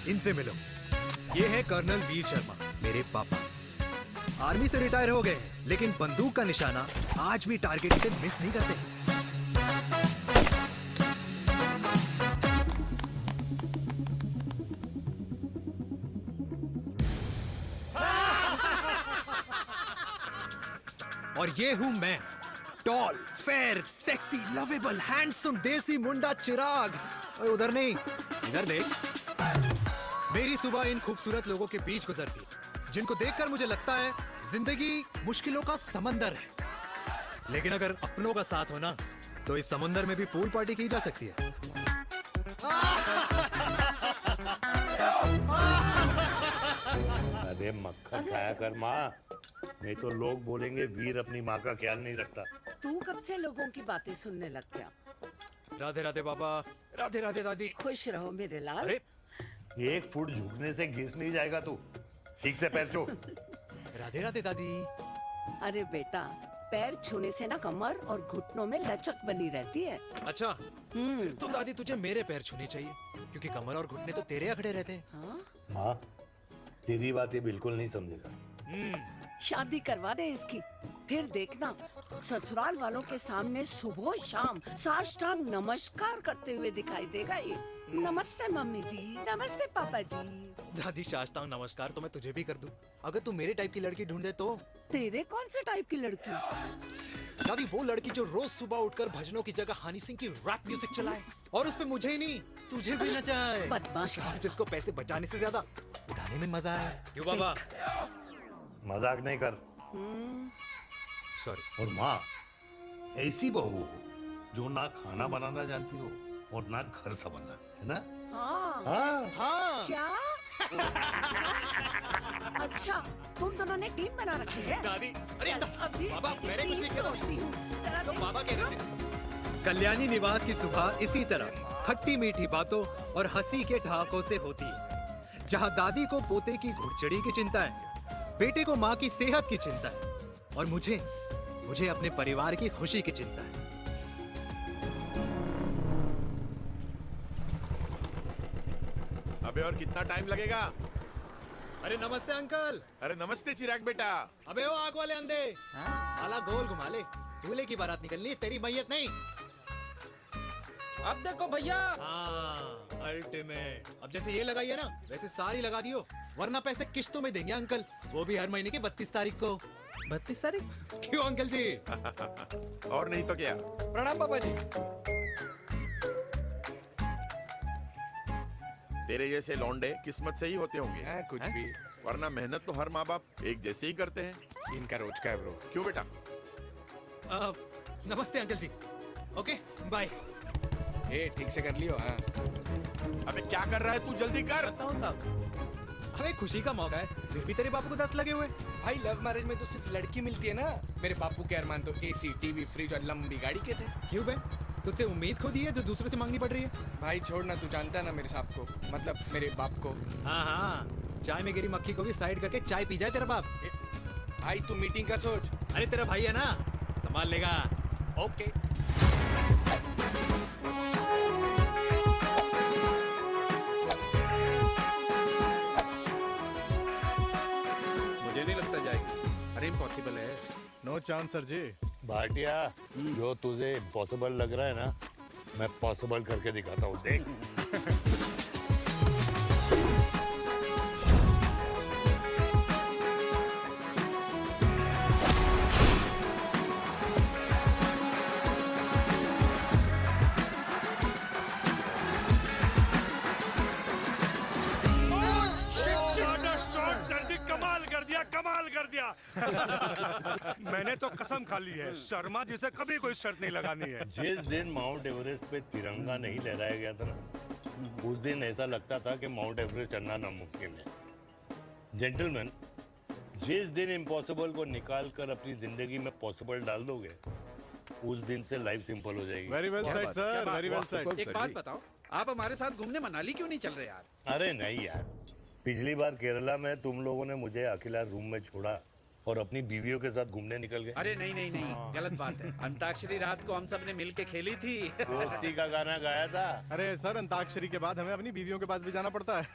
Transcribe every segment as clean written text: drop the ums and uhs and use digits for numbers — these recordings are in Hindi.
इनसे मिलो। ये है कर्नल वीर शर्मा, मेरे पापा। आर्मी से रिटायर हो गए हैं, लेकिन बंदूक का निशाना आज भी टारगेट से मिस नहीं करते। और ये हूं मैं, tall, fair, sexy, lovable, handsome, देसी मुंडा चिराग। और उधर नहीं, इधर देख। मेरी सुबह इन खूबसूरत लोगों के बीच गुजरती, जिनको देखकर मुझे लगता है जिंदगी मुश्किलों का समंदर है। लेकिन अगर अपनों का साथ हो ना, तो इस समुंदर में भी पूल पार्टी की जा सकती है। अरे मक्खन खाया कर माँ, नहीं तो लोग बोलेंगे वीर अपनी माँ का ख्याल नहीं रखता। तू कब से लोगों की बातें सुनने लग गया? राधे राधे बाबा, राधे राधे दादी। खुश रहो मेरे लाल। अरे 1 फुट झुकने से घिस नहीं जाएगा तू, ठीक से पैर छू। राधे राधे दादी। अरे बेटा, पैर छूने से ना कमर और घुटनों में लचक बनी रहती है। अच्छा, फिर तो दादी तुझे मेरे पैर छूने चाहिए, क्योंकि कमर और घुटने तो तेरे अखड़े रहते हैं। हाँ? माँ, तेरी बात ये बिल्कुल नहीं समझेगा। शादी करवा दे इसकी, फिर देखना ससुराल वालों के सामने सुबह शाम साष्टांग नमस्कार करते हुए दिखाई देगा ये। नमस्ते मम्मी जी, नमस्ते पापा जी। दादी साष्टांग नमस्कार तो मैं तुझे भी कर दूं, अगर तू मेरे टाइप की लड़की ढूंढे तो। तेरे कौन से टाइप की लड़की? दादी वो लड़की जो रोज सुबह उठकर भजनों की जगह हनी सिंह की रैप म्यूजिक चलाए, और उसपे मुझे ही नहीं तुझे भी नचाए। बदमाश। और जिसको पैसे बचाने से ज्यादा उड़ाने में मजा आए। क्यों बाबा? मजाक नहीं कर। सॉरी। और माँ, ऐसी बहू हो जो ना खाना बनाना जानती हो और ना घर संभालना, है ना? हाँ। हाँ हाँ। क्या? अच्छा, तुम दोनों ने टीम बना रखी है? दादी, अरे अभी बाबा, मैंने कुछ नहीं किया। होती हूँ। जरा तो देख। बाबा कह रहे थे। कल्याणी निवास की सुबह इसी तरह खट्टी मीठी बातों और हंसी के ठहाकों से होती है, जहां दादी को पोते की घुड़चड़ी की चिंता है, बेटे को माँ की सेहत की चिंता है, और मुझे अपने परिवार की खुशी की चिंता है। अबे और कितना टाइम लगेगा? अरे नमस्ते अंकल। अरे नमस्ते चिराग बेटा। अबे वो आग वाले अंधे, आला गोल घुमा ले, दूल्हे की बारात निकलनी है, तेरी मैयत नहीं। अब देखो भैया। हाँ, अल्टीमेट। अब जैसे ये लगाई है ना, वैसे सारी लगा दियो, वरना पैसे किश्तों में देंगे अंकल, वो भी हर महीने की 32 तारीख को। 32 तारीख? क्यों अंकल जी? और नहीं तो क्या। प्रणाम पापा जी। तेरे जैसे लौंडे किस्मत से ही होते होंगे। कुछ भी। वरना मेहनत तो हर माँ बाप एक जैसे ही करते हैं। इनका रोज का है ब्रो। क्यों बेटा? नमस्ते अंकल जी। Okay bye. ठीक से कर लियो। हाँ। अबे क्या कर रहा है तू, जल्दी कर। बताओ साहब। हमें खुशी का मौका है, फिर भी तेरे बापू को 10 लगे हुए। भाई लव मैरिज में तो सिर्फ लड़की मिलती है ना। मेरे बापू के अरमान तो एसी, टीवी, फ्रिज और लंबी गाड़ी के थे। क्यों बे? तुझसे उम्मीद खो दी है जो दूसरों से मांगनी पड़ रही है। भाई छोड़ना, तू जानता है ना मेरे साहब को, मतलब मेरे बाप को। हाँ हाँ, चाय में गिरी मक्खी को भी साइड करके चाय पी जाए तेरा बाप। भाई तू मीटिंग का सोच। अरे तेरा भाई है ना, संभाल लेगा। ओके। मुझे नहीं लगता जाएगी। अरे इम्पॉसिबल है। नो चांस सर जी। भाटिया, जो तुझे इम्पॉसिबल लग रहा है ना, मैं पॉसिबल करके दिखाता हूँ, देख। कमाल कर दिया। मैंने तो कसम खा ली है, शर्मा जी से कभी कोई शर्त नहीं लगानी है। जिस दिन माउंट एवरेस्ट पे तिरंगा नहीं लहराया गया था ना, उस दिन ऐसा लगता था कि माउंट एवरेस्ट चढ़ना नामुमकिन है। जेंटलमैन, जिस दिन इम्पॉसिबल को निकाल कर अपनी जिंदगी में पॉसिबल डाल दोगे, उस दिन से लाइफ सिंपल हो जाएगी। Very well said sir, very well said. एक बात बताओ, आप हमारे साथ घूमने मनाली क्यों नहीं चल रहे यार? अरे नहीं यार, पिछली बार केरला में तुम लोगों ने मुझे अकेला रूम में छोड़ा और अपनी बीवियों के साथ घूमने निकल गए। अरे नहीं नहीं नहीं, गलत बात है। अंताक्षरी रात को हम सब ने मिल के खेली थी। दोस्ती का गाना गाया था। अरे सर, अंताक्षरी के बाद हमें अपनी बीवियों के पास भी जाना पड़ता है।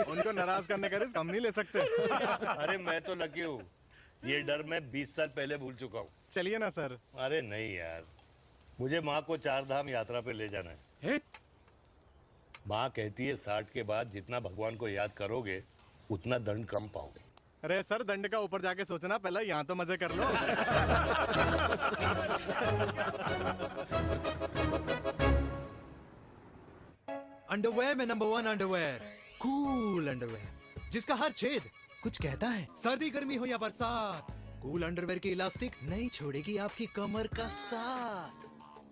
उनको नाराज करने का रिस्क हम नहीं ले सकते। अरे मैं तो लकी हूँ, ये डर मैं 20 साल पहले भूल चुका हूँ। चलिए ना सर। अरे नहीं यार, मुझे माँ को 4 धाम यात्रा पे ले जाना है। माँ कहती है 60 के बाद जितना भगवान को याद करोगे उतना दंड कम पाओगे। अरे सर, दंड का ऊपर जाके सोचना, पहले यहाँ तो मजे कर लो। अंडरवेयर में नंबर 1 अंडरवेयर, कूल अंडरवेयर, जिसका हर छेद कुछ कहता है। सर्दी गर्मी हो या बरसात, कूल अंडरवेयर की इलास्टिक नहीं छोड़ेगी आपकी कमर का साथ।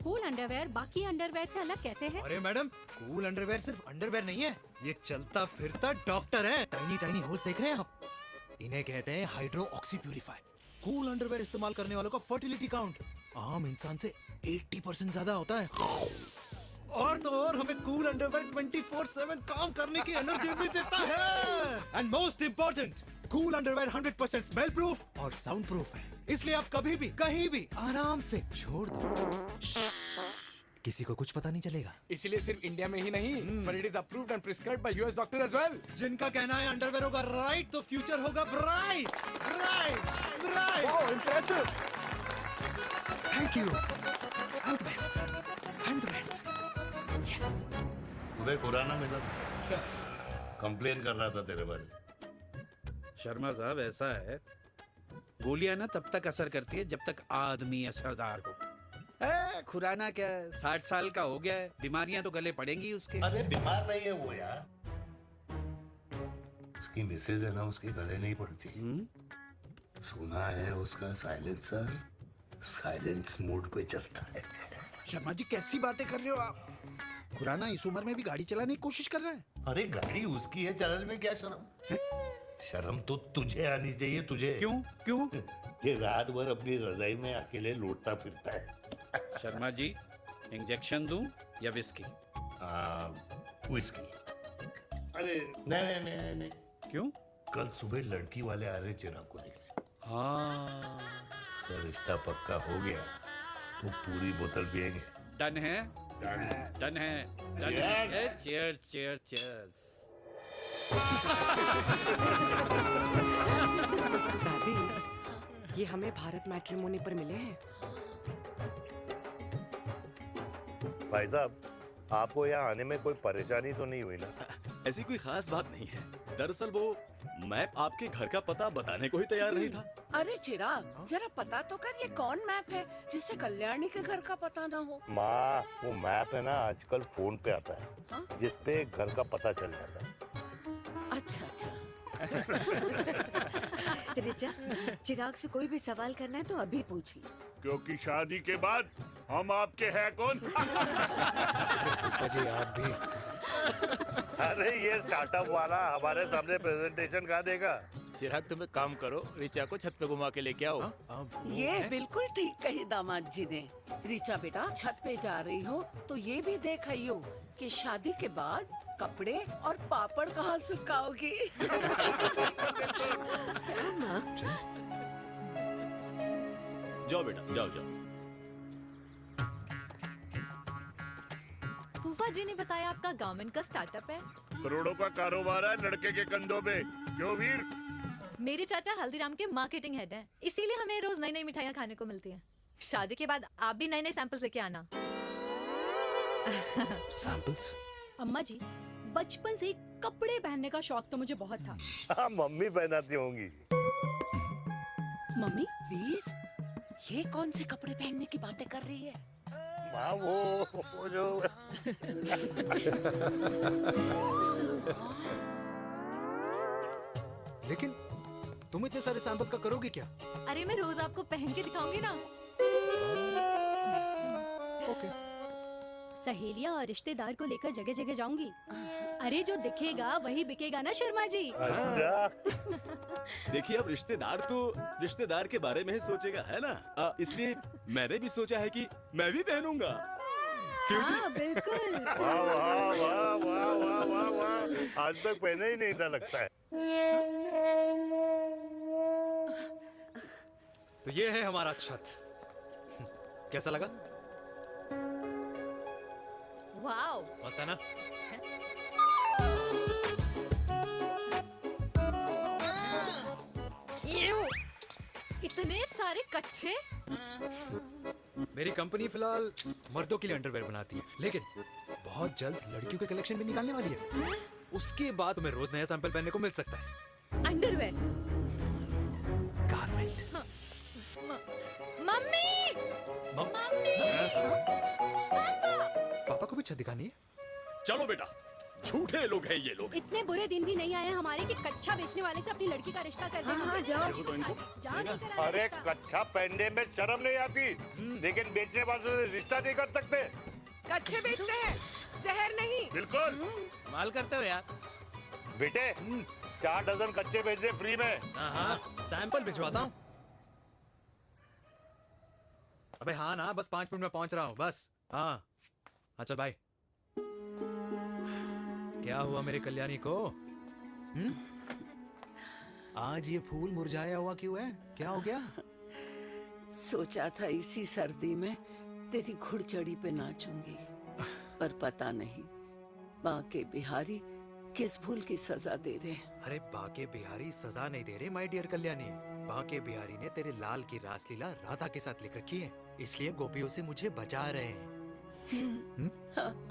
कूल अंडरवेयर बाकी अंडरवेयर से अलग कैसे है? अरे मैडम, कूल अंडरवेयर सिर्फ अंडरवेयर नहीं है, ये चलता फिरता डॉक्टर है। टाइनी टाइनी होल्स देख रहे हैं आप? इन्हें कहते हैं hydro oxy purifier. Cool underwear इस्तेमाल करने वालों का फर्टिलिटी काउंट आम इंसान से 80% ज्यादा होता है। और तो और हमें कूल अंडरवेयर 24/7 काम करने की एनर्जी भी देता है। And most important, cool underwear 100% smell proof और साउंड प्रूफ है, इसलिए आप कभी भी कहीं भी आराम से छोड़ दो, किसी को कुछ पता नहीं चलेगा। इसीलिए सिर्फ इंडिया में ही नहीं, पर it is approved and prescribed by US doctor as well. जिनका कहना है अंडरवेयर होगा राइट तो फ्यूचर होगा bright, bright, bright. Oh, impressive. Thank you. I am the best, I am the best. Yes. तुम्हें खुराना मिला, कंप्लेन कर रहा था तेरे बारे में। शर्मा साहब, ऐसा है, गोलियां ना तब तक असर करती है जब तक आदमी असरदार हो। खुराना क्या, 60 साल का हो गया है, बीमारियां तो गले पड़ेंगी उसके। अरे बीमार नहीं है वो यार, उसकी मिसेज है ना, उसके गले नहीं पड़ती। सुना है उसका साइलेंसर साइलेंस मोड पे चलता है। शर्मा जी, कैसी बातें कर रहे हो आप? खुराना इस उम्र में भी गाड़ी चलाने की कोशिश कर रहा है। अरे गाड़ी उसकी है, चलाने में क्या शर्म? शर्म तो तुझे आनी चाहिए, तुझे। क्यों क्यों? ये रात भर अपनी रजाई में अकेले लौटता फिरता है। शर्मा जी, इंजेक्शन दूं या विस्की? विस्की। अरे नहीं नहीं नहीं नहीं। क्यों? कल सुबह लड़की वाले आ रहे चिराग को देखने। हाँ, अगर रिश्ता पक्का हो गया तो पूरी बोतल पिएंगे। डन है, डन है, डन है। Cheers cheers cheers. दादी, ये हमें भारत मैट्रिमोनी पर मिले हैं। भाई साहब, आपको यहाँ आने में कोई परेशानी तो नहीं हुई ना? ऐसी कोई खास बात नहीं है। दरअसल वो मैप आपके घर का पता बताने को ही तैयार नहीं था। अरे चिराग, जरा पता तो कर, ये कौन मैप है जिससे कल्याणी के घर का पता ना हो? माँ, वो मैप है ना आजकल फोन पे आता है। हाँ? जिसपे घर का पता चल जाता है। अच्छा अच्छा। रिचा, चिराग से कोई भी सवाल करना है तो अभी पूछिए। क्योंकि शादी के बाद हम आपके हैं कौन? जी आप भी। अरे ये स्टार्टअप वाला हमारे सामने प्रेजेंटेशन कहाँ देगा? चिराग, तुम एक काम करो, रिचा को छत पे घुमा के लेके आओ। ये बिल्कुल ठीक कही दामाद जी ने। रिचा बेटा, छत पे जा रही हो तो ये भी देख आइयो कि शादी के बाद कपड़े और पापड़ कहाँ सुखाओगी। जाओ बेटा, जाओ जाओ। फूफा जी ने बताया आपका गवर्नमेंट का स्टार्टअप है। करोड़ों का कारोबार है लड़के के कंधों पे। क्यों वीर? मेरे चाचा हल्दीराम के मार्केटिंग हेड हैं, इसीलिए हमें रोज नई नई मिठाइयाँ खाने को मिलती हैं। शादी के बाद आप भी नए नए सैंपल्स लेके आना। सैंपल्स? अम्मा जी, बचपन से ही कपड़े पहनने का शौक तो मुझे बहुत था। हाँ, मम्मी पहनाती होंगी। मम्मी? वीर, ये कौन से कपड़े पहनने की बातें कर रही है? माँ, वो जो लेकिन तुम इतने सारे सैंपल्स का करोगे क्या? अरे मैं रोज आपको पहन के दिखाऊंगी ना। ओके। सहेलियां और रिश्तेदार को लेकर जगह जगह जाऊंगी। अरे जो दिखेगा वही बिकेगा ना शर्मा जी। देखिए, अब रिश्तेदार के बारे में ही सोचेगा, है ना? इसलिए मैंने भी सोचा है कि मैं भी पहनूंगा। हाँ, बिल्कुल। वाह वाह वाह वाह वाह वाह वाह, आज तक पहना ही नहीं था लगता है। तो ये है हमारा छत। कैसा लगा? वाओ, मस्त है ना? इतने सारे कच्चे। मेरी कंपनी फिलहाल मर्दों के लिए अंडरवेयर बनाती है, लेकिन बहुत जल्द लड़कियों के कलेक्शन भी निकालने वाली है। उसके बाद तुम्हें रोज नया सैंपल पहनने को मिल सकता है। अंडरवेयर। गारमेंट। मम्मी। मम्मी। पापा को भी छत दिखानी है। चलो बेटा, झूठे लोग हैं ये लोग। इतने बुरे दिन भी नहीं आए हमारे कि कच्चा बेचने वाले से अपनी लड़की का रिश्ता कर दें। हाँ, जाओ। जाओ नहीं करा अरे रिश्ता। कच्चा पहनने में शर्म नहीं आती, लेकिन बेचने वालों से रिश्ता नहीं कर सकते। कच्चे बेचते हैं, जहर नहीं। बिल्कुल। माल करते हो यार। बेटे 4 डजन कच्चे भेज दे फ्री में। हाँ, सैंपल भिजवाता हूँ। अबे हाँ ना, बस 5 मिनट में पहुंच रहा हूँ बस। हाँ, अच्छा भाई। क्या हुआ मेरे कल्याणी को? आज ये फूल मुरझाया हुआ क्यों है? क्या हो गया? सोचा था इसी सर्दी में तेरी घुड़चड़ी पे नाचूंगी, पर पता नहीं बाके बिहारी किस भूल की सजा दे रहे। अरे बाके बिहारी सजा नहीं दे रहे माय डियर कल्याणी। बाके बिहारी ने तेरे लाल की रासलीला राधा के साथ लिख रखी है, इसलिए गोपियों से मुझे बचा रहे हैं।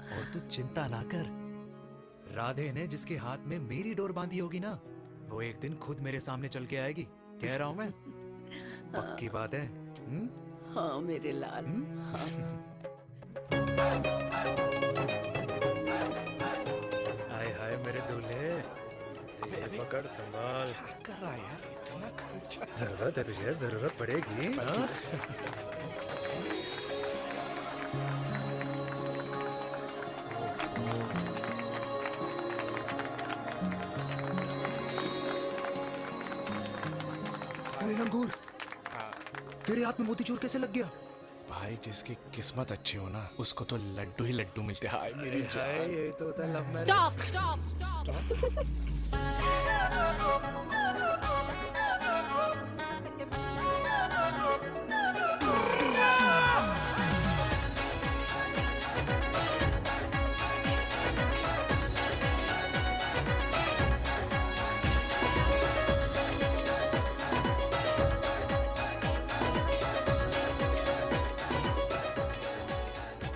और तू चिंता ना कर, राधे ने जिसके हाथ में मेरी डोर बांधी होगी ना, वो एक दिन खुद मेरे सामने चल के आएगी। कह रहा हूँ मैं, पक्की बात है। हाँ मेरे लाल। हाय हाय मेरे दूल्हे, ये पकड़ संभाल। क्या कर रहा है यार, इतना खर्चा। जरूरत है तुझे, जरूरत पड़ेगी। हाँ? लंगूर, तेरे हाथ में मोतीचूर कैसे लग गया? भाई जिसकी किस्मत अच्छी हो ना, उसको तो लड्डू ही लड्डू मिलते हैं। हाय मेरी जान। ये तो होता है love marriage. Stop stop stop.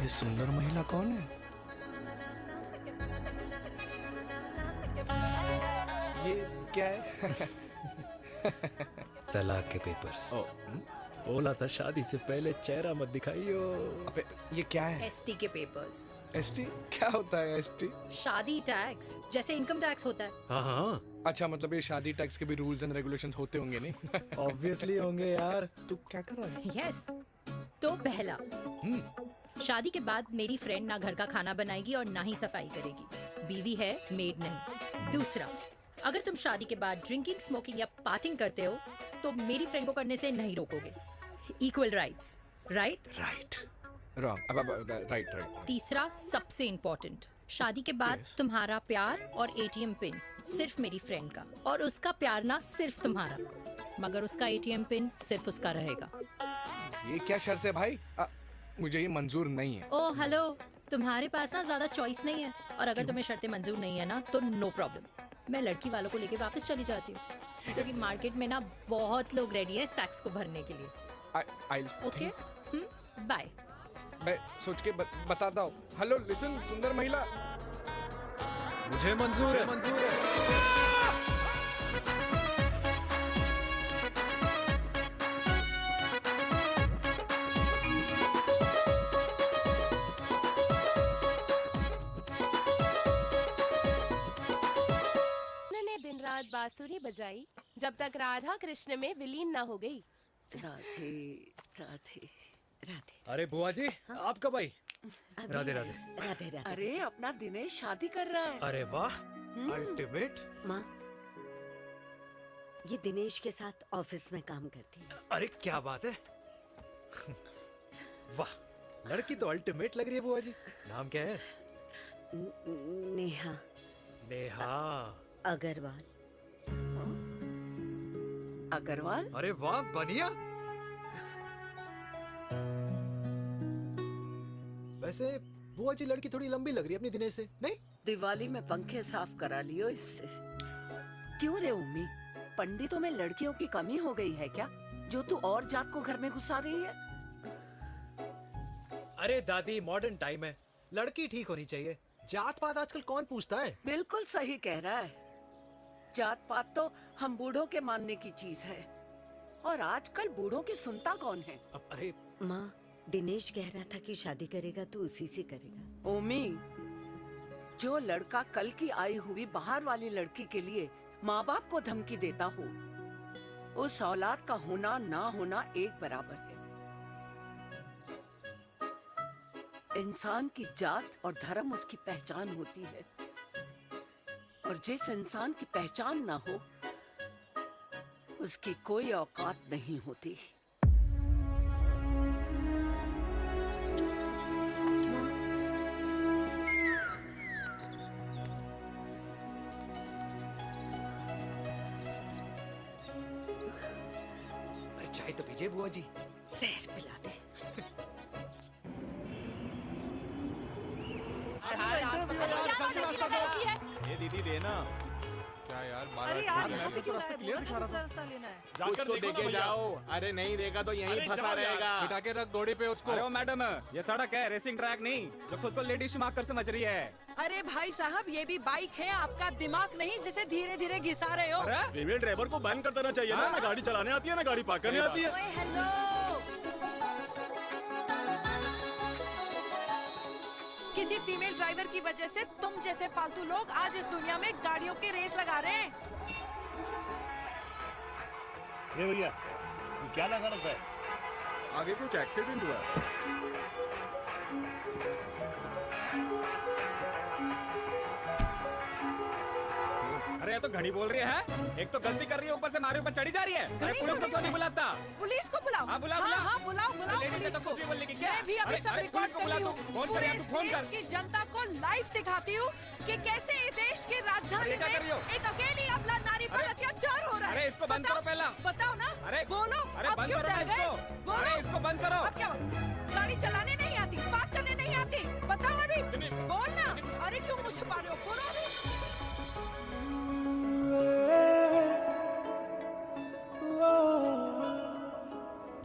ये सुंदर महिला कौन है? ये क्या है? तलाक के पेपर्स। बोला था शादी से पहले चेहरा मत दिखाइयो। अबे ये क्या है? एसटी के पेपर्स। एसटी क्या होता है? एसटी शादी टैक्स, जैसे इनकम टैक्स होता है। हाँ हाँ, अच्छा, मतलब ये शादी टैक्स के भी रूल्स एंड रेगुलेशंस होते होंगे नहीं? ऑब्वियसली होंगे यार। तू क्या कर रहा है? यस। तो पहला, शादी के बाद मेरी फ्रेंड ना घर का खाना बनाएगी और ना ही सफाई करेगी, बीवी है, मेड नहीं। दूसरा, अगर तुम शादी के बाद ड्रिंकिंग, स्मोकिंग या पार्टिंग करते हो तो मेरी फ्रेंड को करने से नहीं रोकोगे। Equal rights, right? Right. Wrong. Right right. तीसरा, सबसे इम्पोर्टेंट, शादी के बाद तुम्हारा प्यार और एटीएम पिन सिर्फ मेरी फ्रेंड का, और उसका प्यार ना सिर्फ तुम्हारा, मगर उसका एटीएम पिन सिर्फ उसका रहेगा। ये क्या शर्त है भाई? मुझे ये मंजूर नहीं है। ओ हेलो, तुम्हारे पास ना ज्यादा चॉइस नहीं है, और अगर तुम्हें शर्तें मंजूर नहीं है ना तो नो प्रॉब्लम, मैं लड़की वालों को लेके वापस चली जाती हूँ, क्योंकि मार्केट में ना बहुत लोग रेडी हैं इस टैक्स को भरने के लिए। Okay, bye. मैं सोच के बताता हूँ। हेलो लिसन, सुंदर महिला, मुझे मंजूर है, मंजूर है। दिन रात बांसुरी बजाई जब तक राधा कृष्ण में विलीन ना हो गई। राधे राधे राधे। अरे बुआ जी, आप कब आई? राधे राधे। राधे राधे। अरे अपना दिनेश शादी कर रहा है। अरे वाह, अल्टीमेट। माँ, ये दिनेश के साथ ऑफिस में काम करती है। अरे क्या बात है। वाह, लड़की तो अल्टीमेट लग रही है बुआ जी। नाम क्या है? नेहा। नेहा अग्रवाल। अग्रवाल? अरे वाह, बनिया। वैसे बुआ जी लड़की थोड़ी लंबी लग रही है अपनी दिनेश से, नहीं? दिवाली में पंखे साफ करा लियो इससे। क्यों रे उम्मी, पंडितों में लड़कियों की कमी हो गई है क्या, जो तू और जात को घर में घुसा रही है? अरे दादी, मॉडर्न टाइम है, लड़की ठीक होनी चाहिए। जात पात आजकल कौन पूछता है? बिल्कुल सही कह रहा है। जात पात तो हम बूढ़ों के मानने की चीज है, और आजकल बूढ़ों की सुनता कौन है? अरे माँ, दिनेश कह रहा था कि शादी करेगा तो उसी से करेगा। ओमी, जो लड़का कल की आई हुई बाहर वाली लड़की के लिए माँ बाप को धमकी देता हो, उस औलाद का होना ना होना एक बराबर है। इंसान की जात और धर्म उसकी पहचान होती है, और जिस इंसान की पहचान ना हो उसकी कोई औकात नहीं होती। अरे चाय तो पीजिए बुआ जी। जहर पिला दे। ये दीदी देना। क्या यार, अरे यार, यहाँ से क्यों लाए? बोला था दूसरा रास्ता लेना है। कुछ तो देके जाओ। अरे नहीं देगा तो यहीं फंसा रहेगा। बिठा के रख घोड़े पे उसको। अरे ओ मैडम, ये सड़क है, रेसिंग ट्रैक नहीं जो खुद को लेडी शिमाक कर समझ रही है। अरे भाई साहब, ये भी बाइक है, आपका दिमाग नहीं जिसे धीरे धीरे घिसा रहे हो। अरे फीमेल ड्राइवर को बैन कर देना चाहिए ना गाड़ी चलाने आती है ना गाड़ी पार्क करने आती है। ओए हेलो, किसी फीमेल ड्राइवर की वजह से तुम जैसे फालतू लोग आज इस दुनिया में गाड़ियों की रेस लगा रहे हैं। ये भैया, ये क्या लगा रखा है? आगे कुछ एक्सीडेंट हुआ है। अरे ये तो घड़ी बोल रही है, एक तो गलती कर रही है, ऊपर से हमारे ऊपर चढ़ी जा रही है। अरे पुलिस को क्यों नहीं बुलाता? पुलिस को बुलाओ। हाँ, बुलाओ, बुलाओ। हाँ, बुलाओ बुलाओ लेडीज है तो कुछ भी बोलने की क्या? मैं भी अभी अरे, सब अरे, रिकॉर्ड पुलिस को कर बुला रही तू, हूँ। फोन कर यार, तू पूरे फोन कर। देश की जनता को लाइव दिखाती हूँ कि कैसे इस देश की राजधानी अरे, क्या कर रही हो? में एक अकेली अबला नारी पर अत्याचार हो रहा है। अरे, इसको बंद करो पहला। बताओ ना। अरे बोलो। अरे अब बंद क्यों करो ना डर गए? इसको। बोलो। अरे इसको बंद करो। अब क्या गाड़ी चलाने नहीं आती, बात करने नहीं आती? बताओ अभी, बोल ना। अरे क्यों मुझे छुपा रहे हो? बोलो अभी।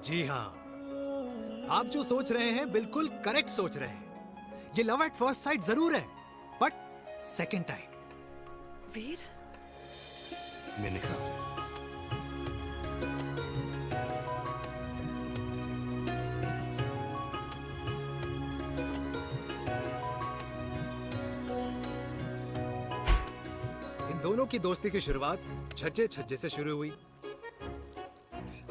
जी हाँ, आप जो सोच रहे हैं बिल्कुल करेक्ट सोच रहे हैं। ये लव एट फर्स्ट साइट जरूर है, बट सेकंड टाइम। वीर, मैंने कहा इन दोनों की दोस्ती की शुरुआत छज्जे छज्जे से शुरू हुई।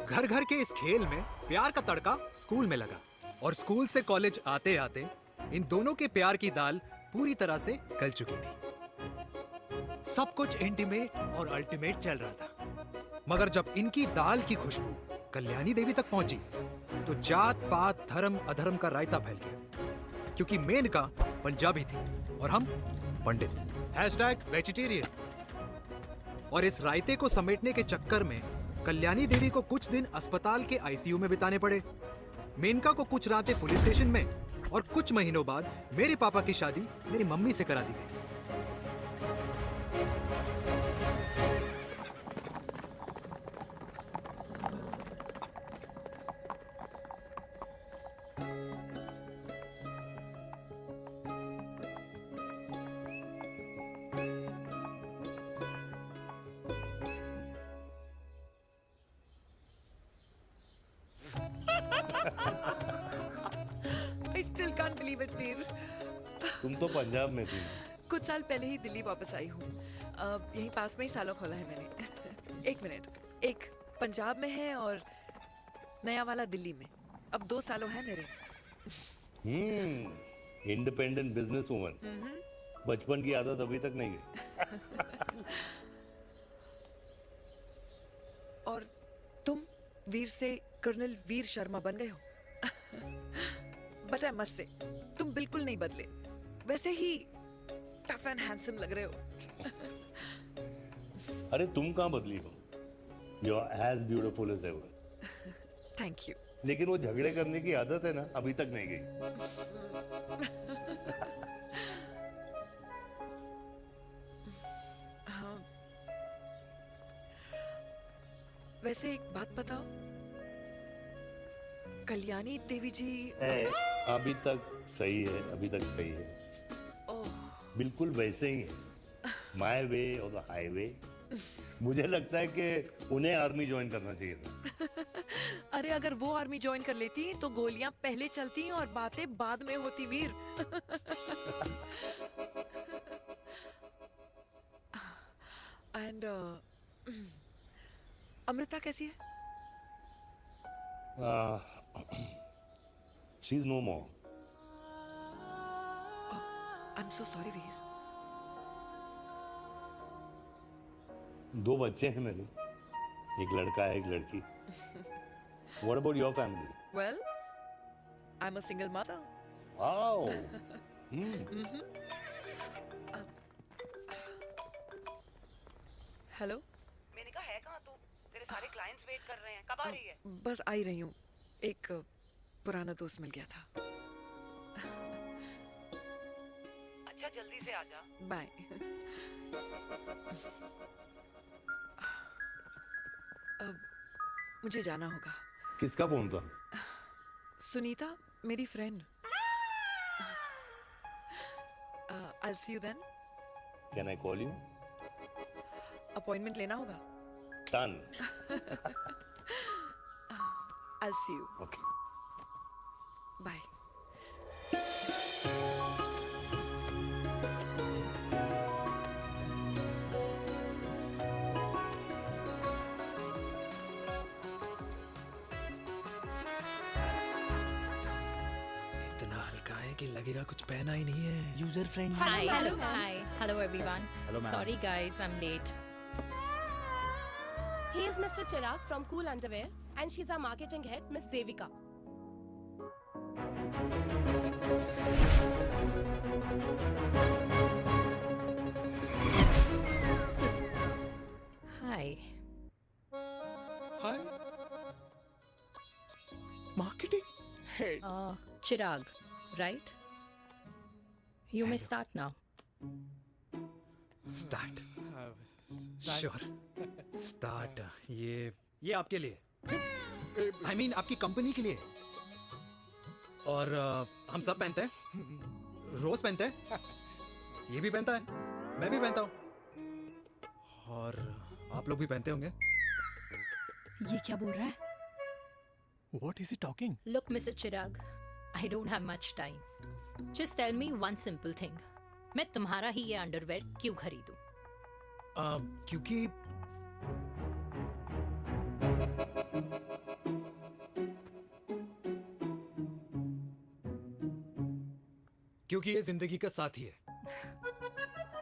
घर घर के इस खेल में प्यार का तड़का स्कूल में लगा, और स्कूल से कॉलेज आते आते इन दोनों के प्यार की दाल पूरी तरह से गल चुकी थी। सब कुछ इंटीमेट और अल्टीमेट चल रहा था, मगर जब इनकी दाल की खुशबू कल्याणी देवी तक पहुंची तो जात पात धर्म अधर्म का रायता फैल गया, क्योंकि मेनका पंजाबी थी और हम पंडित। #वेजिटेरियन। और इस रायते को समेटने के चक्कर में कल्याणी देवी को कुछ दिन अस्पताल के आईसीयू में बिताने पड़े, मेनका को कुछ रातें पुलिस स्टेशन में, और कुछ महीनों बाद मेरे पापा की शादी मेरी मम्मी से करा दी गई। I still can't believe it, वीर। तुम तो पंजाब में थी। कुछ साल पहले ही दिल्ली वापस आई हूँ। यहीं पास में ही सालों खोला है मैंने। एक मिनट, एक पंजाब में है और नया वाला दिल्ली में। अब 2 सालों है मेरे। Independent business woman. बचपन की आदत अभी तक नहीं है। और तुम वीर से कर्नल वीर शर्मा बन गए हो। बट आई मस्ट से, तुम बिल्कुल नहीं बदले, वैसे ही टफ एंड हैंडसम लग रहे हो। अरे तुम कहाँ बदली हो? You are as beautiful as ever. Thank you. लेकिन वो झगड़े करने की आदत है ना, अभी तक नहीं गई। हाँ। वैसे एक बात बताओ, कल्याणी देवी जी अभी तक सही है, अभी तक सही है, बिल्कुल वैसे ही है, माय वे और द हाईवे। मुझे लगता है कि उन्हें आर्मी ज्वाइन करना चाहिए था। अरे अगर वो आर्मी ज्वाइन कर लेती तो गोलियां पहले चलती और बातें बाद में होती वीर। एंड अमृता कैसी है? She is no more. I am so sorry Veer. 2 बच्चे हैं मेरे, एक लड़का है, एक लड़की। What about your family? Well, I'm a single mother. Wow. Hello. मैंने कहा है कहाँ तू? तेरे सारे क्लाइंट्स वेट कर रहे हैं, कब आ रही है? बस आ ही रही हूँ, एक पुराना दोस्त मिल गया था। अच्छा जल्दी से आ जा। बाय। अब मुझे जाना होगा। किसका फोन था? सुनीता, मेरी friend. I'll see you then. Can I call you? Appointment लेना होगा। Done. I'll see you. Okay. Bye. इतना हल्का है कि लगेगा कुछ पहना ही नहीं है। User friendly. Hello everyone. Hello, ma'am. Sorry guys, I'm late. He is Mr. Chirag from Cool Underwear and she's our marketing head, Miss Devika. Hi. Hi. Marketing head. Chirag, right? You may start now. Start. Sure. Start. ये आपके लिए। I mean आपकी कंपनी के लिए। और हम सब पहनते हैं। रोज पहनते हैं। ये भी पहनता है। मैं भी पहनता हूँ। और आप लोग भी पहनते होंगे। ये क्या बोल रहा है? What is he talking? Look, Mr. Chirag, I don't have much time. Just tell me one simple thing. मैं तुम्हारा ही ये अंडरवेयर क्यों खरीदूं? क्योंकि ये जिंदगी का साथी है।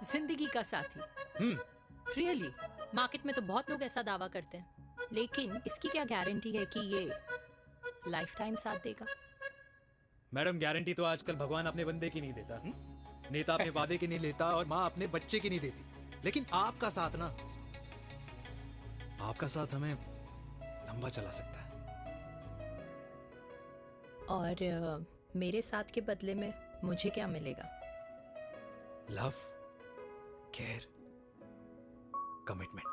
जिंदगी का साथी। Really? मार्केट में तो बहुत लोग ऐसा दावा करते हैं, लेकिन इसकी क्या गारंटी है कि ये लाइफ टाइम साथ देगा? मैडम, गारंटी तो आजकल भगवान अपने बंदे की नहीं देता। नेता अपने वादे की नहीं लेता और माँ अपने बच्चे की नहीं देती। लेकिन आपका साथ ना, आपका साथ हमें लंबा चला सकता है। और मेरे साथ के बदले में मुझे क्या मिलेगा? Love, care, commitment.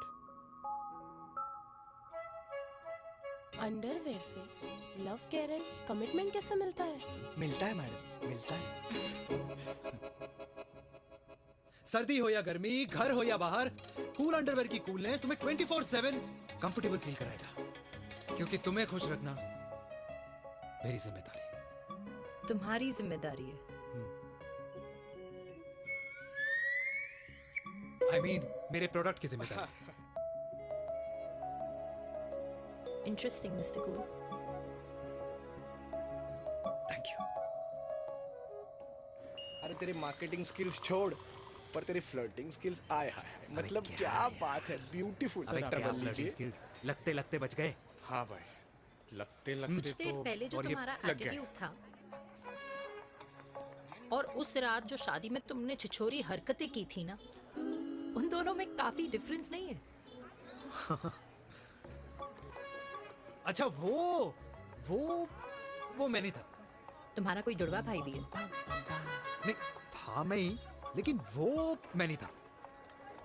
अंडरवेयर से लव, केयर एंड कमिटमेंट कैसे मिलता है? मिलता है मैडम, मिलता है। सर्दी हो या गर्मी, घर हो या बाहर, कूल अंडरवेयर की कूलनेस तुम्हें 24/7 कंफर्टेबल फील कराएगा। क्योंकि तुम्हें खुश रखना मेरी जिम्मेदारी है। तुम्हारी जिम्मेदारी है। I mean, मेरे प्रोडक्ट की जिम्मेदारी है। Interesting, Mr. Cool. Thank you. अरे तेरे मार्केटिंग स्किल्स छोड़, पर तेरी फ्लर्टिंग स्किल्स आए हाय हाय, मतलब क्या बात है, ब्यूटीफुल। स्किल्स लगते लगते बच गए। हाँ भाई, लगते कुछ लगते देर तो पहले जो और ये तुम्हारा लग गया। एटीट्यूड था, और उस रात जो शादी में तुमने छिछोरी हरकतें की थी ना, उन दोनों में काफी डिफरेंस नहीं है? अच्छा, वो मैं नहीं था। तुम्हारा कोई जुड़वा भाई भी है? नहीं था मैं ही, लेकिन वो मैं नहीं था।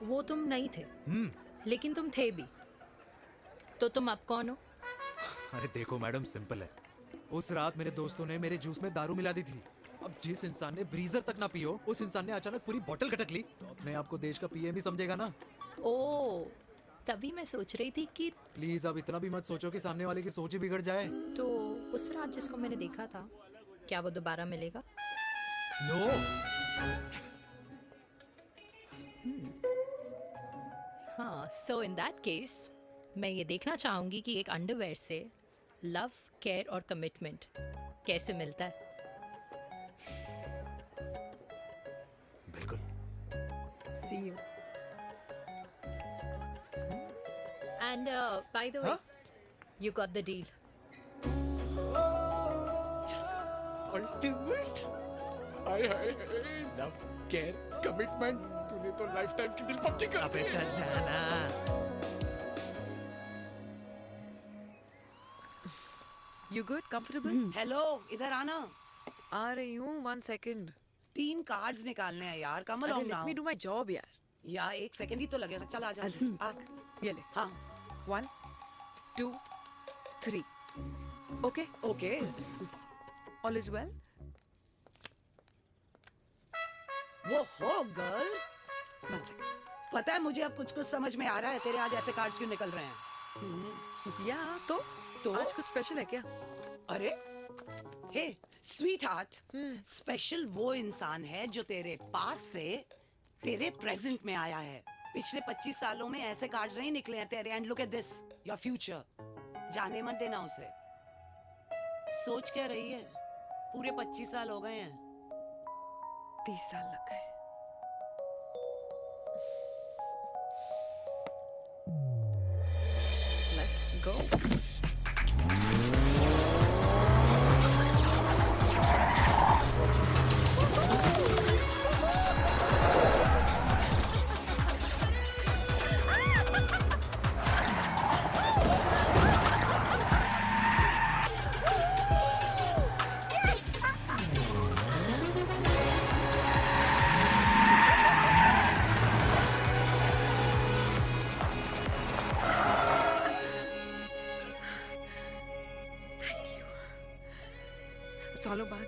वो तुम नहीं थे, लेकिन तुम थे भी। तो तुम अब कौन हो? अरे देखो मैडम, सिंपल है। उस रात मेरे दोस्तों ने मेरे जूस में दारू मिला दी थी। अब जिस इंसान ने ब्रीजर तक ना पियो, उस इंसान ने अचानक पूरी बोतल खटक ली, तो अपने आप को देश का पीएम ही समझेगा ना। ओ, तभी मैं सोच रही थी कि प्लीज अब इतना भी मत सोचो कि सामने वाले की सोच ही बिगड़ जाए। तो उस रात जिसको मैंने देखा था, क्या वो दोबारा मिलेगा? नो। हाँ, सो इन दैट केस मैं ये देखना चाहूंगी कि एक अंडरवेयर से लव, केयर और कमिटमेंट कैसे मिलता है। बिल्कुल। See you. And by the way, you got the deal. Ultimate. Hi hi hi, love, care, commitment, तूने तो लाइफ टाइम की डील पक्की कर दी। अबे चल जाना। You good? Comfortable? हेलो, इधर आना। आ रही हूँ, 1 second. 3 कार्ड्स निकालने हैं यार, कम along Let now। me do my job यार. यार 1 सेकंड ही तो लगेगा, चल आजा। आ। ये ले. हाँ। 1, 2, 3. Okay? Okay. All is well? वो हो गर्ल। 1 second. पता है मुझे अब कुछ समझ में आ रहा है, तेरे आज ऐसे कार्ड्स क्यों निकल रहे हैं। या तो आज कुछ स्पेशल है क्या? अरे हे स्वीट हार्ट, स्पेशल वो इंसान है जो तेरे पास से तेरे प्रेजेंट में आया है। पिछले 25 सालों में ऐसे कार्ड्स नहीं निकले हैं तेरे। And look at this, your future. जाने मत देना उसे। सोच क्या रही है, पूरे 25 साल हो गए हैं। 30 साल लग गए। Let's go. सालों बाद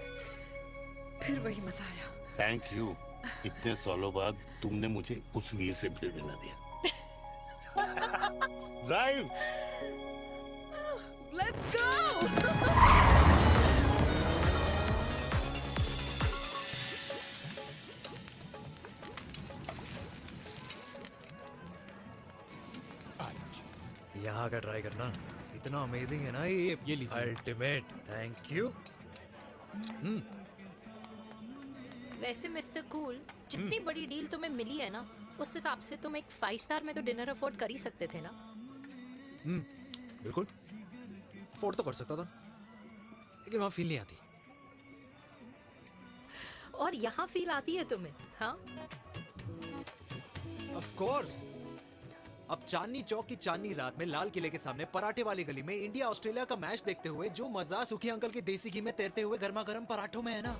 फिर वही मजा आया। Thank you. इतने सालों बाद तुमने मुझे उस वीर से फिर मिला दिया। ड्राइव। Let's go. यहाँ का ट्राई करना, इतना अमेजिंग है ना ये लीजिए। अल्टीमेट। Thank you. वैसे मिस्टर कूल, जितनी बड़ी डील तुम्हें मिली है ना, उस हिसाब से तुम एक 5 स्टार में तो डिनर अफोर्ड कर ही सकते थे ना। बिल्कुल अफोर्ड तो कर सकता था, लेकिन वहां फील नहीं आती। और यहाँ फील आती है तुम्हें? हाँ, ऑफ कोर्स। अब चांदनी चौक की चांदनी रात में लाल किले के सामने पराठे वाली गली में इंडिया ऑस्ट्रेलिया का मैच देखते हुए जो मजा सुखी अंकल के देसी घी में तैरते हुए गर्मा गर्म पराठों में है ना,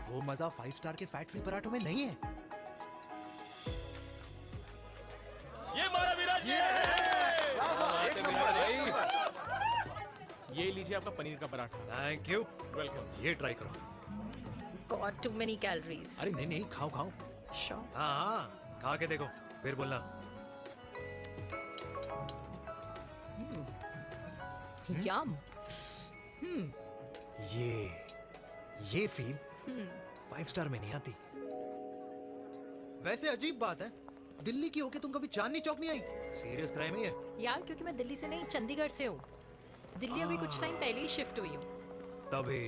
वो मजा 5 स्टार के फैट फ्री पराठों में नहीं है। ये मारा विराज ने। ये लीजिए आपका पनीर का पराठा। Thank you. वेलकम। ये ट्राई करो। Got too many calories. अरे नहीं नहीं, खाओ खाओ। श्योर। हाँ, खा के देखो फिर बोलना। यम। ये फील 5 स्टार में नहीं आती। वैसे अजीब बात है, दिल्ली की होके तुम कभी चांदनी चौक नहीं आई? सीरियस क्राइम ही है यार, क्योंकि मैं दिल्ली से नहीं, चंडीगढ़ से हूँ। दिल्ली अभी कुछ टाइम पहले ही शिफ्ट हुई हूँ। तभी।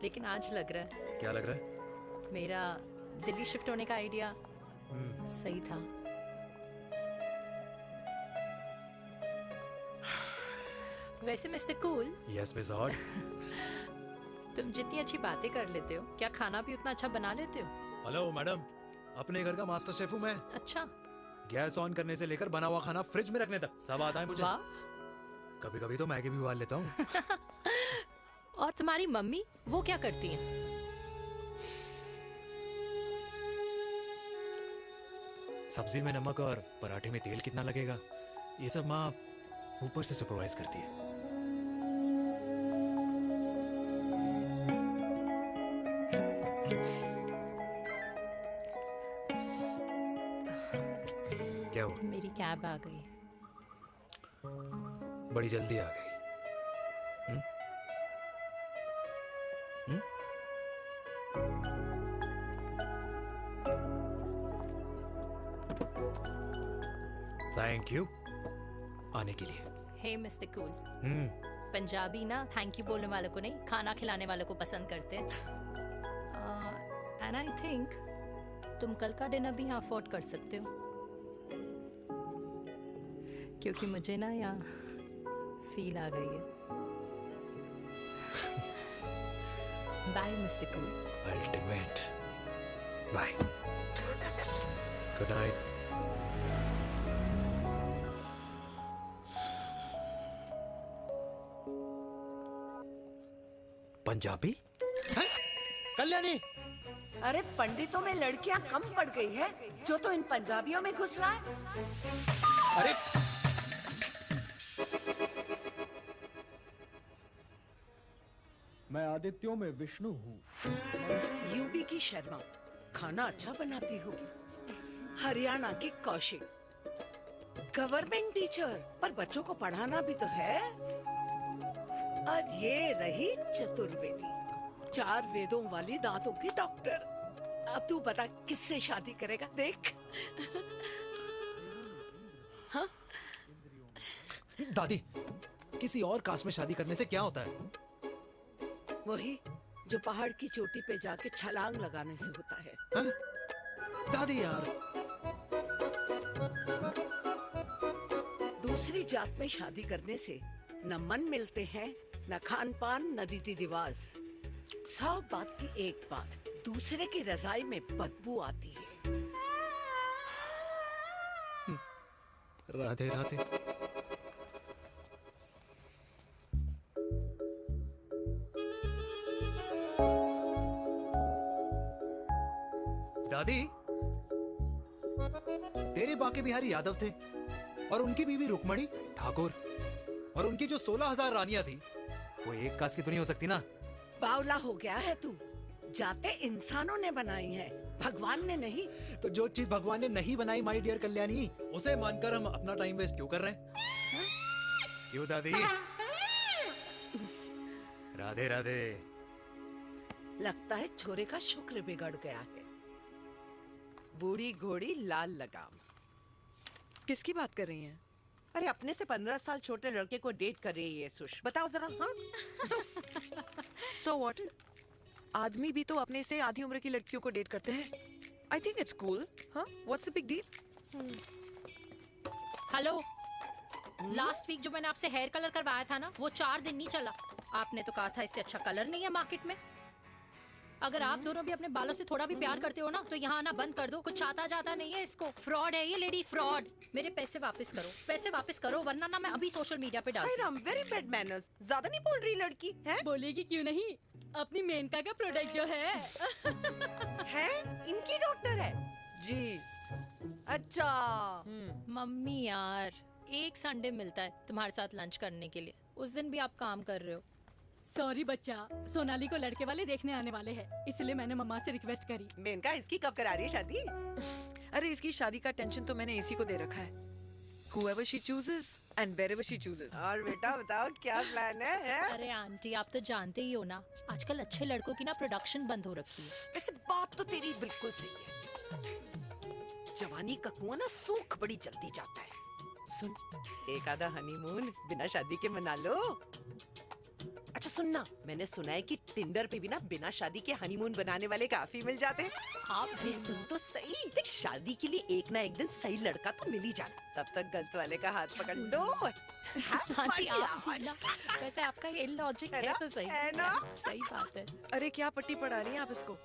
लेकिन आज लग रहा है। क्या लग रहा है? मेरा दिल्ली शिफ्ट होने का आइडिया सही था। वैसे mister cool. Yes miss hot. तुम जितनी अच्छी बातें कर लेते हो, क्या खाना भी उतना अच्छा बना लेते हो? हेलो मैडम, अपने घर का मास्टर शेफ हूँ मैं। अच्छा। गैस ऑन करने से लेकर बना हुआ खाना फ्रिज में रखने तक सब आता है मुझे। वाह। कभी कभी तो मैगी भी उबाल लेता हूँ। और तुम्हारी मम्मी वो क्या करती हैं? सब्जी में नमक और पराठे में तेल कितना लगेगा, ये सब माँ ऊपर से सुपरवाइज करती है। क्या हुआ? मेरी कैब आ गई। बड़ी जल्दी आ गई। थैंक यू आने के लिए। हे मिस्टर कूल, पंजाबी ना थैंक यू बोलने वालों को नहीं, खाना खिलाने वालों को पसंद करते हैं। एंड आई थिंक तुम कल का डिनर भी यहाँ अफोर्ड कर सकते हो, क्योंकि मुझे ना यहाँ फील आ गई है। Bye mister cool. Ultimate bye, good night. Punjabi Kalyani, अरे पंडितों में लड़कियां कम पड़ गई है जो तो इन पंजाबियों में घुस रहा है। अरे मैं आदित्यों में विष्णु हूँ। यूपी की शर्मा खाना अच्छा बनाती होगी, हरियाणा की कौशिक गवर्नमेंट टीचर, पर बच्चों को पढ़ाना भी तो है। और ये रही चतुर्वेदी, 4 वेदों वाली दांतों की डॉक्टर। अब तू बता किससे शादी करेगा? देख। हाँ? दादी, किसी और कास्ट में शादी करने से क्या होता है? वही जो पहाड़ की चोटी पे जाके छलांग लगाने से होता है। हा? दादी यार, दूसरी जात में शादी करने से न मन मिलते हैं, न खान पान, न रीति रिवाज। 100 बात की एक बात, दूसरे की रजाई में बदबू आती है। राधे राधे। दादी, तेरे बाके बिहारी यादव थे और उनकी बीवी रुक्मणी ठाकुर, और उनकी जो 16,000 रानियां थी वो एक कास्ट की तो नहीं हो सकती ना? बावला हो गया है तू। जाते इंसानों ने बनाई है, भगवान ने नहीं। तो जो चीज भगवान ने नहीं बनाई माय डियर कल्याणी, उसे मानकर हम अपना टाइम वेस्ट क्यों कर रहे हैं? क्यों दादी? राधे राधे। लगता है छोरे का शुक्र बिगड़ गया है। बूढ़ी घोड़ी लाल लगाम। किसकी बात कर रही हैं? अरे अपने से 15 साल छोटे लड़के को डेट कर रही है सुश, बताओ जरा। हाँ? So what? आदमी भी तो अपने से आधी उम्र की लड़कियों को डेट करते हैं। I think it's cool. हाँ? What's the big deal? Hello, last week जो मैंने आपसे हेयर कलर करवाया था ना, वो 4 दिन नहीं चला। आपने तो कहा था इससे अच्छा कलर नहीं है मार्केट में। अगर आप दोनों भी अपने बालों से थोड़ा भी प्यार करते हो ना, तो यहाँ आना बंद कर दो। कुछ आता जाता नहीं है इसको। फ्रॉड है ये लेडी, फ्रॉड। मेरे पैसे वापस करो, पैसे वापस करो, वरना ना मैं अभी सोशल मीडिया पे डाल दूँ। Very bad manners. ज्यादा नहीं बोल रही लड़की है? बोलेगी क्यों नहीं? अपनी मेनका का प्रोडक्ट जो है इनकी डॉक्टर है जी। अच्छा मम्मी यार, एक संडे मिलता है तुम्हारे साथ लंच करने के लिए, उस दिन भी आप काम कर रहे हो। सॉरी बच्चा, सोनाली को लड़के वाले देखने आने वाले हैं, इसलिए मैंने मम्मा से रिक्वेस्ट करी। मेनका, इसकी कब करा रही है शादी? अरे इसकी शादी का टेंशन तो मैंने इसी को दे रखा है। Whoever she chooses and wherever she chooses. और बेटा बताओ क्या प्लान है? अरे आंटी, आप तो जानते ही हो ना, आजकल अच्छे लड़कों की ना प्रोडक्शन बंद हो रखी है। वैसे बात तो तेरी बिल्कुल सही है। जवानी का कुआं ना सूख बड़ी जल्दी जाता है। सुन, एक आधा हनीमून बिना शादी के मना लो। अच्छा सुनना, मैंने सुना है कि टिंडर पे भी ना बिना शादी के हनीमून बनाने वाले काफी मिल जाते हैं। आप भी सुन तो सही, देख शादी के लिए एक ना एक दिन सही लड़का तो मिल ही जाना, तब तक गलत वाले का हाथ पकड़ लो। आंटी आप भी ना, वैसे आपका ये लॉजिक है तो सही है ना? सही बात है। अरे क्या पट्टी पढ़ा रही हैं आप इसको?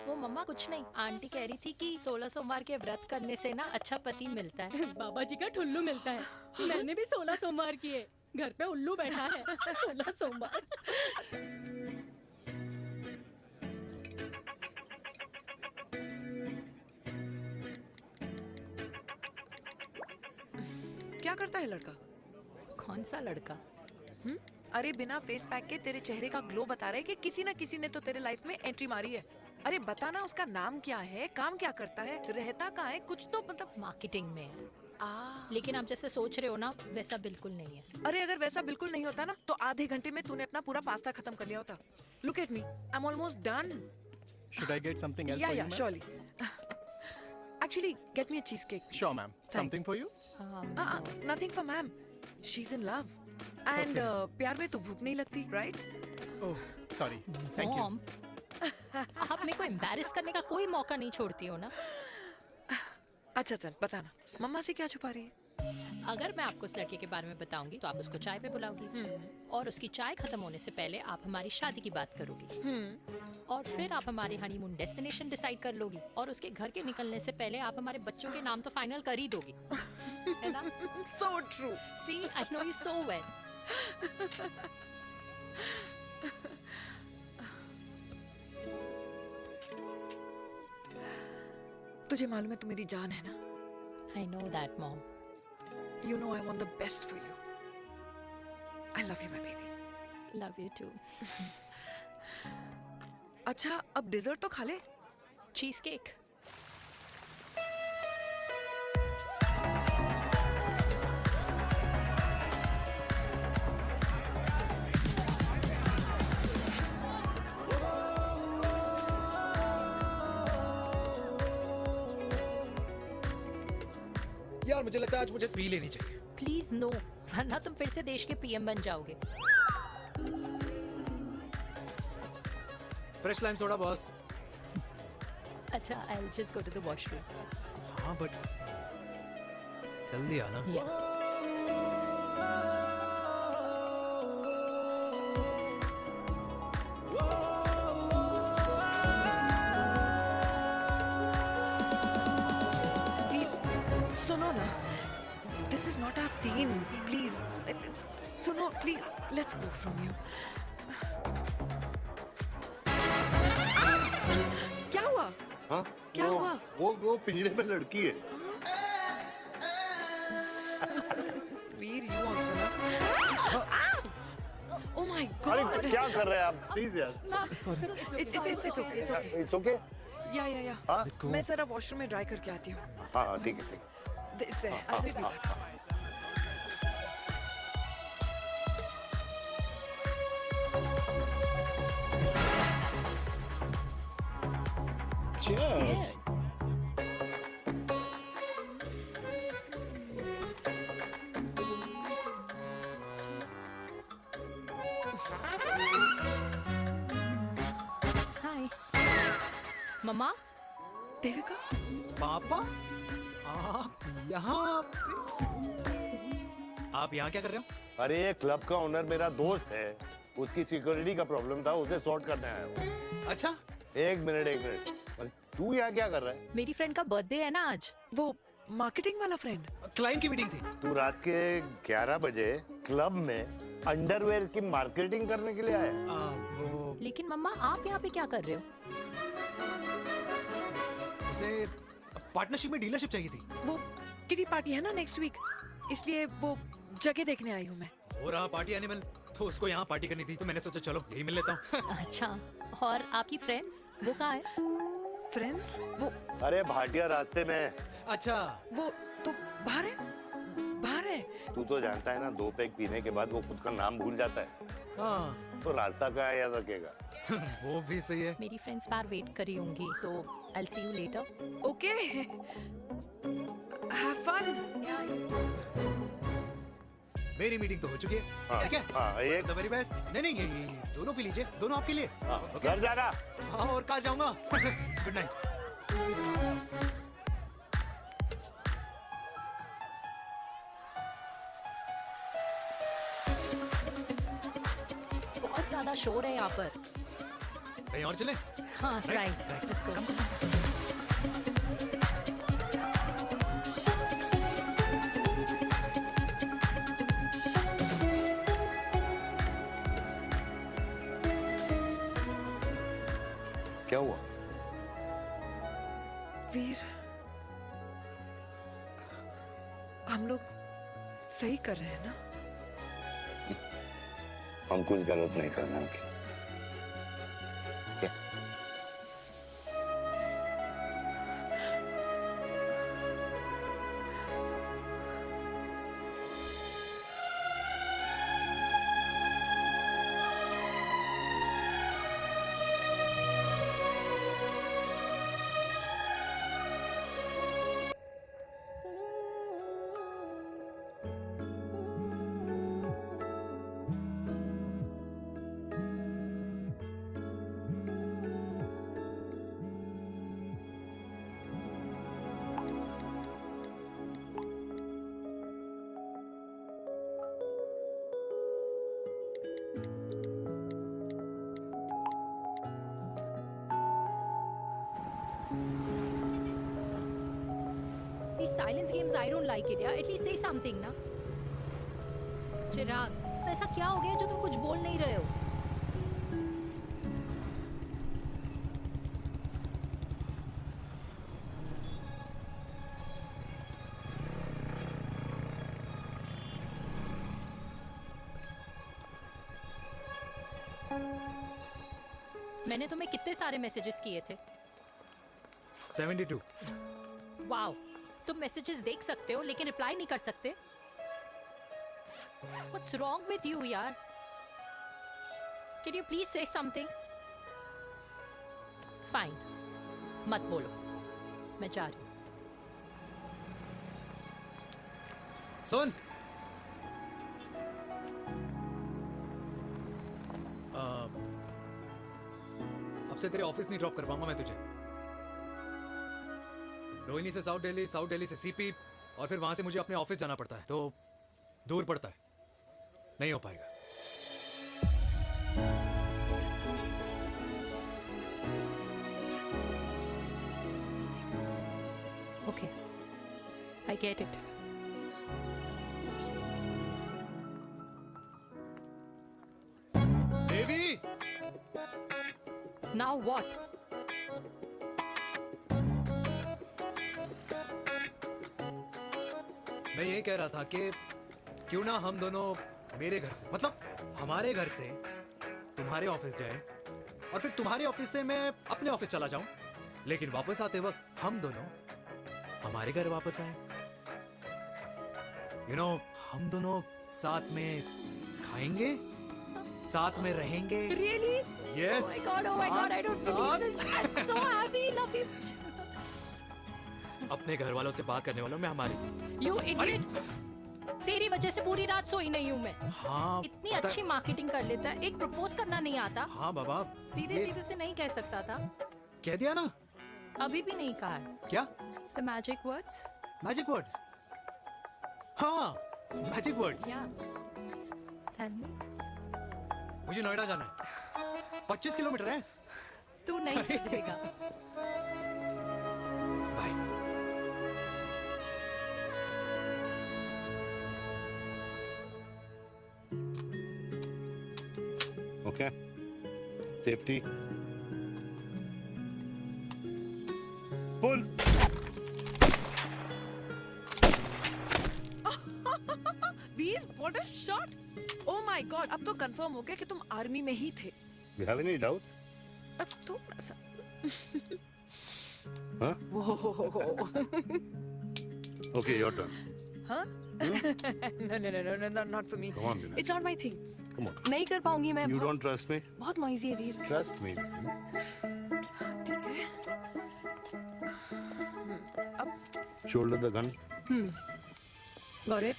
वो मम्मा कुछ नहीं, आंटी कह रही थी कि 16 सोमवार के व्रत करने से ना अच्छा पति मिलता है। बाबा जी का ठुल्लू मिलता है। मैंने भी 16 सोमवार किए, घर पे उल्लू बैठा है 16 सोमवार। क्या करता है लड़का? कौन सा लड़का? अरे बिना फेस पैक के तेरे चेहरे का ग्लो बता रहा है कि किसी ना किसी ने तो तेरे लाइफ में एंट्री मारी है। अरे बताना उसका नाम क्या है, काम क्या करता है, रहता कहाँ है, कुछ तो मतलब। मार्केटिंग में। लेकिन आप जैसे सोच रहे हो ना वैसा बिल्कुल नहीं है। अरे अगर वैसा बिल्कुल नहीं होता ना तो आधे घंटे में तूने अपना पूरा पास्ता खत्म कर लिया होता। Look at me, I am almost done. Should I get something else Yeah, for yeah, you, ma'am? surely. Actually, get me a cheesecake. please. Sure, ma'am. Thanks. Something for you? Nothing for ma'am. She's in love. And प्यार में तो भूख नहीं लगती, right? Oh, sorry. Thank you. Mom, आप मेरे को एम्बैरेस करने का कोई मौका नहीं छोड़ती हो ना। अच्छा चल बताना, मम्मा से क्या छुपा रही है? अगर मैं आपको उस लड़के के बारे में बताऊंगी तो आप उसको चाय पे बुलाओगी और उसकी चाय खत्म होने से पहले आप हमारी शादी की बात करोगी और फिर आप हमारे हनीमून डेस्टिनेशन डिसाइड कर लोगी और उसके घर के निकलने से पहले आप हमारे बच्चों के नाम तो फाइनल कर ही दोगी, है ना? So true. See, I know you so well. तुझे मालूम है तू मेरी जान है ना? I know that, Mom. You know I want the best for you. I love you, my baby. Love you too. अच्छा अब डिजर्ट तो खा ले। Cheese cake. यार मुझे लगता है आज मुझे पी लेनी चाहिए। प्लीज नो, वरना तुम फिर से देश के पीएम बन जाओगे। Fresh lime soda boss. अच्छा, I'll just go to the washroom. हाँ बट जल्दी आना। Yeah. सुनो ना, this is not our scene. Please, सुनो please, let's go from here. क्या हुआ? हाँ? क्या हुआ? वो पिंजरे में लड़की है। वीर, you also ना? Oh my God! अरे क्या कर रहे हैं आप? Please यार। Sorry. It's okay. It's okay. It's okay? Yeah. हाँ? मैं जरा वॉशरूम में ड्राई करके आती हूँ। हाँ ठीक है। This है, I'll just be back. Cheers. Hi. मम्मा? देविका? पापा? आप यहाँ क्या कर रहे हो? अरे ये क्लब का ओनर मेरा दोस्त है, उसकी सिक्योरिटी का प्रॉब्लम था, उसे सॉर्ट करने आया हूँ। अच्छा? एक मिनट। अरे तू यहाँ क्या कर रहा है? मेरी फ्रेंड का बर्थडे है ना आज। वो मार्केटिंग वाला फ्रेंड। क्लाइंट की मीटिंग थी। तू रात के 11 बजे क्लब में अंडरवेयर की मार्केटिंग करने के लिए आया? लेकिन मम्मा आप यहाँ पे क्या कर रहे हो? उसे पार्टनरशिप में डीलरशिप चाहिए थी। वो किटी पार्टी है ना नेक्स्ट वीक, इसलिए वो जगह देखने आई हूँ मैं। हो रहा पार्टी एनिमल, तो उसको यहाँ पार्टी करनी थी, तो मैंने सोचा चलो यही मिल लेता हूँ। अच्छा, और आपकी फ्रेंड्स वो कहाँ है? फ्रेंड्स? वो अरे भाटिया रास्ते में। अच्छा, वो तो बाहर है। तू तो जानता है ना, 2 पैक पीने के बाद वो खुद का नाम भूल जाता है। हाँ। तो रास्ता कहाँ याद रखेगा? वो भी सही है। मेरी फ्रेंड्स बाहर वेट कर रही होंगी, so I'll see you later. Okay. Have fun. मेरी मीटिंग तो हो चुकी है। हाँ, ठीक है? हाँ, एक The very best. नहीं ये दोनों पी लीजिए, दोनों आपके लिए। घर जाना। हाँ, और कहाँ जाऊँगा? Good night. बहुत ज्यादा शोर है यहाँ पर। कहीं और चले? हाँ, right. Let's go. क्या हुआ? वीर, हम लोग सही कर रहे हैं ना? हम कुछ गलत नहीं कर रहे हैं। क्या? These silence games, I don't like it, yeah. At least say something, ना. चिराग, तो ऐसा क्या हो गया जो तुम कुछ बोल नहीं रहे हो? मैंने तुम्हें कितने सारे मैसेजेस किए थे? 72. वाओ, तुम मैसेजेस देख सकते हो लेकिन रिप्लाई नहीं कर सकते? What's wrong with you, यार? Can you please say something? Fine, मत बोलो, मैं जा रही हूँ. सुन, अब से तेरे ऑफिस नहीं ड्रॉप कर पाऊंगा मैं तुझे. रोहिणी से साउथ दिल्ली से सीपी, और फिर वहां से मुझे अपने ऑफिस जाना पड़ता है, तो दूर पड़ता है, नहीं हो पाएगा. Okay, I get it. Devi! Now what? मैं ये कह रहा था कि क्यों ना हम दोनों मेरे घर से, मतलब हमारे घर से तुम्हारे ऑफिस जाए, और फिर तुम्हारे ऑफिस से मैं अपने ऑफिस चला जाऊं, लेकिन वापस आते वक्त हम दोनों हमारे घर वापस आए. You know, हम दोनों साथ में खाएंगे, साथ में रहेंगे. Really? Yes. Oh my God, I don't believe this. I'm so happy, love you. अपने घर वालों से बात करने वालों में हमारी. You idiot. तेरी वजह से पूरी रात सोई नहीं हूँ मैं. हाँ. इतनी अच्छी मार्केटिंग कर लेता है, एक प्रपोज करना नहीं आता. हाँ बाबा. सीधे से नहीं कह सकता था. कह दिया ना. अभी भी नहीं कहा है. क्या? The magic words. Magic words. हाँ, magic words. Yeah. Tell me. मुझे नोएडा जाना है. 25 किलोमीटर है. तू नहीं सीखेगा. Bye. Okay. Safety. Pull. Veer, what a shot! Oh my God, अब तो कंफर्म हो गया कि तुम आर्मी में ही थे. You have any doubts? अब थोड़ा सा. Huh? Whoa. Okay, your turn. Huh? No, not for me. Come on, Vinay. It's not my thing. Come on. नहीं कर पाऊंगी मैं. You don't trust me? बहुत noisy है वीर. Trust me. ठीक है. अब. Shoulder the gun. Got it.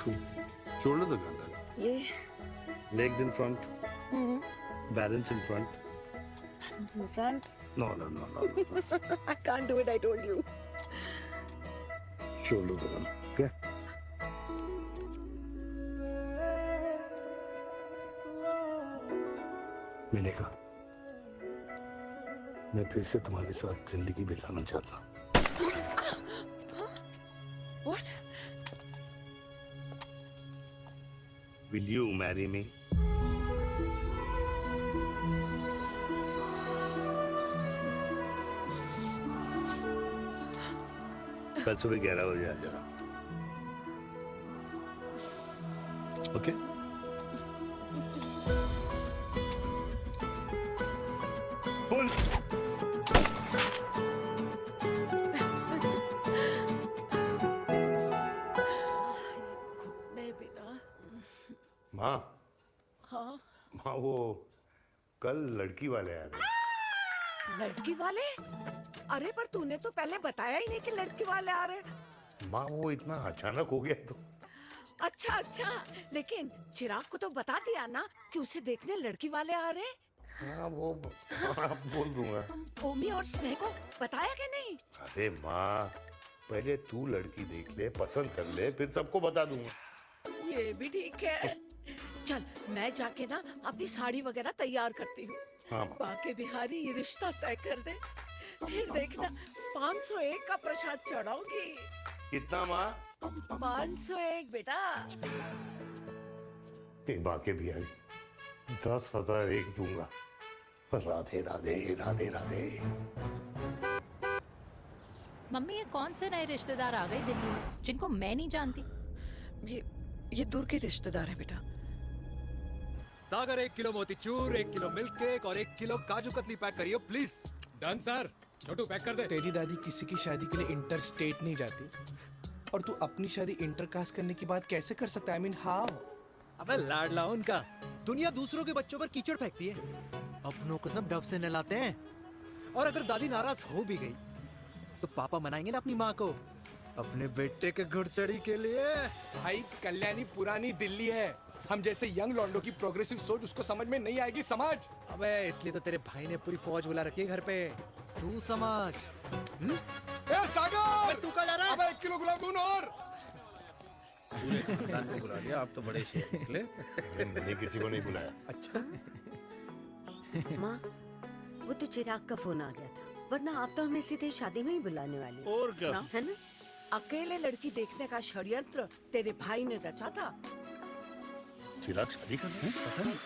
Good. Shoulder the gun. ये. Legs in front. Balance in front. Balance in front. No. I can't do it. I told you. Shoulder the gun. Okay. मैंने कहा मैं फिर से तुम्हारे साथ जिंदगी बिताना चाहता हूँ. What? Will you marry me? कल सुबह 11 बजे आ जाना। ओके? बोल। नहीं बेटा। माँ, हाँ माँ वो कल लड़की वाले आ रहे हैं। लड़की वाले? अरे पर तूने तो पहले बताया ही नहीं कि लड़की वाले आ रहे। माँ वो इतना अचानक हो गया तो। अच्छा अच्छा, लेकिन चिराग को तो बता दिया ना कि उसे देखने लड़की वाले आ रहे। हाँ वो बोल दूंगा। ओमी और स्नेह को बताया कि नहीं? अरे माँ, पहले तू लड़की देख ले, पसंद कर ले, फिर सबको बता दूंगा। ये भी ठीक है। चल मैं जाके ना अपनी साड़ी वगैरह तैयार करती हूँ। हाँ। बाके बिहारी ये रिश्ता तय कर दे, फिर देखना 501 का प्रसाद चढ़ाऊंगी। कितना माँ? 501 बेटा। बाके बिहारी 10,001 दूंगा। राधे राधे राधे राधे। मम्मी ये कौन से नए रिश्तेदार आ गए दिल्ली में जिनको मैं नहीं जानती? ये दूर के रिश्तेदार हैं बेटा। Sagar 1 kilo motichoor, 1 kilo milk cake और 1 किलो काजू कतली पैक करियो please. Done sir. Chhotu pack कर दे। तेरी दादी किसी की शादी के लिए इंटर स्टेट नहीं जाती, और तू अपनी शादी इंटर कास्ट करने की बात कैसे कर सकता है? I mean how? अबे लाडला उनका। दुनिया दूसरों के बच्चों पर कीचड़ फेंकती है, अपनों को सब डब से नहलाते हैं। और अगर दादी नाराज हो भी गई तो पापा मनाएंगे ना अपनी माँ को अपने बेटे के घुड़चड़ी के लिए। भाई कल्याणी पुरानी दिल्ली है, हम जैसे यंग लॉन्डो की प्रोग्रेसिव सोच उसको समझ में नहीं आएगी। समझ? अबे इसलिए तो तेरे भाई ने पूरी फौज बुला रखी है घर पे, तू समझ। ए सागर, तू कहाँ जा रहा है? अबे 1 किलो गुलाब दून और। पूरे खानदान को बुला लिया, आप तो बड़े शेर निकले। मैंने किसी को नहीं बुलाया। अच्छा माँ, वो तो चिराग का फोन आ गया था, वरना आप तो हमें सीधे शादी में ही बुलाने वाले। और क्या? है ना? अकेले लड़की देखने का षड्यंत्र तेरे भाई ने रचा था। चिराग शादी कर रहे हैं? पता नहीं।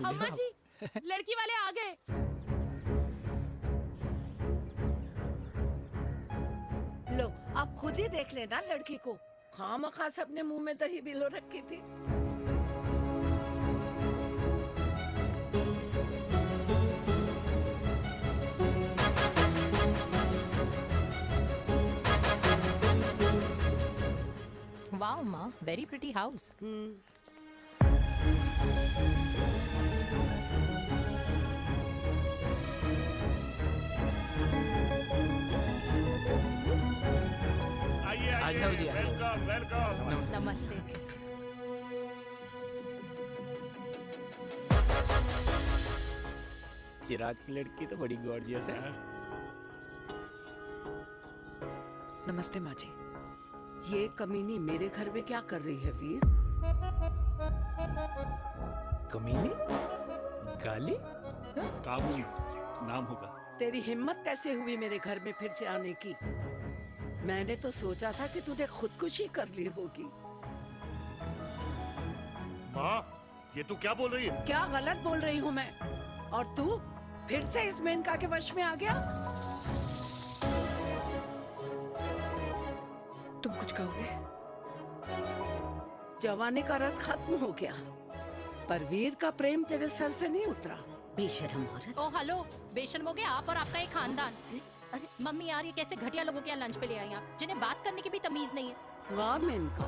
अम्मा जी, लड़की वाले आ गए। लो आप खुद ही देख लेना लड़की को। खामखा सबने मुंह में दही बिलो रखी थी। वाओ माँ, वेरी प्रिटी हाउस। आ जाओ जी, आ जाओ। Welcome welcome. नमस्ते। चिराग की लड़की तो बड़ी गॉर्जियस है। नमस्ते माँ जी। ये कमीनी मेरे घर में क्या कर रही है वीर? कमीनी? गाली? काबुली नाम होगा। तेरी हिम्मत कैसे हुई मेरे घर में फिर से आने की? मैंने तो सोचा था कि तूने खुदकुशी कर ली होगी। माँ, ये तू क्या बोल रही है? क्या गलत बोल रही हूँ मैं? और तू फिर से इस मेनका के वश में आ गया? तुम कुछ कहोगे? जवानी का रस खत्म हो गया, पर वीर का प्रेम तेरे सर से नहीं उतरा। बेशरम औरत। ओ हेलो, बेशर्म हो गए आप और आपका एक खानदान। मम्मी यार, ये कैसे घटिया लोगों के यहाँ लंच पे ले आई आप, जिन्हें बात करने की भी तमीज नहीं है। वाह मेनका,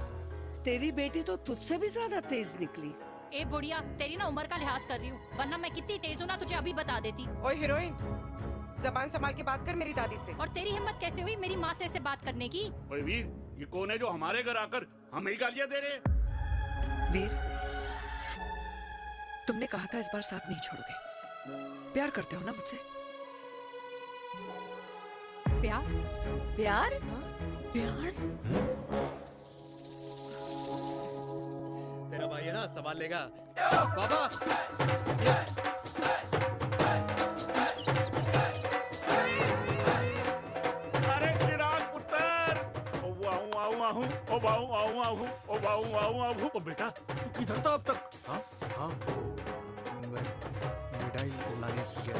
तेरी बेटी तो तुझसे भी ज्यादा तेज निकली। ए बुढ़िया, तेरी ना उम्र का लिहाज कर रही हूँ, वरना मैं कितनी तेज हूँ ना तुझे अभी बता देती। ओए हीरोइन, जबान संभाल के बात कर मेरी दादी से। और तेरी हिम्मत कैसे हुई मेरी माँ से ऐसे बात करने की? ओए वीर, ये कौन है जो हमारे घर आकर हमें ही गालियां दे रहे? वीर, तुमने कहा था इस बार साथ नहीं छोड़ोगे। प्यार करते हो ना मुझसे? प्यार? प्यार? प्यार? तेरा भाई है ना, संभाल लेगा। बाबा अरे चिराग पुत्र, ओ वाहू आऊ आहू, ओ वाहू आऊ आहू, ओ वाहू आऊ आहू। ओ बेटा, तू किधर था अब तक? हाँ, मिठाई लाने गया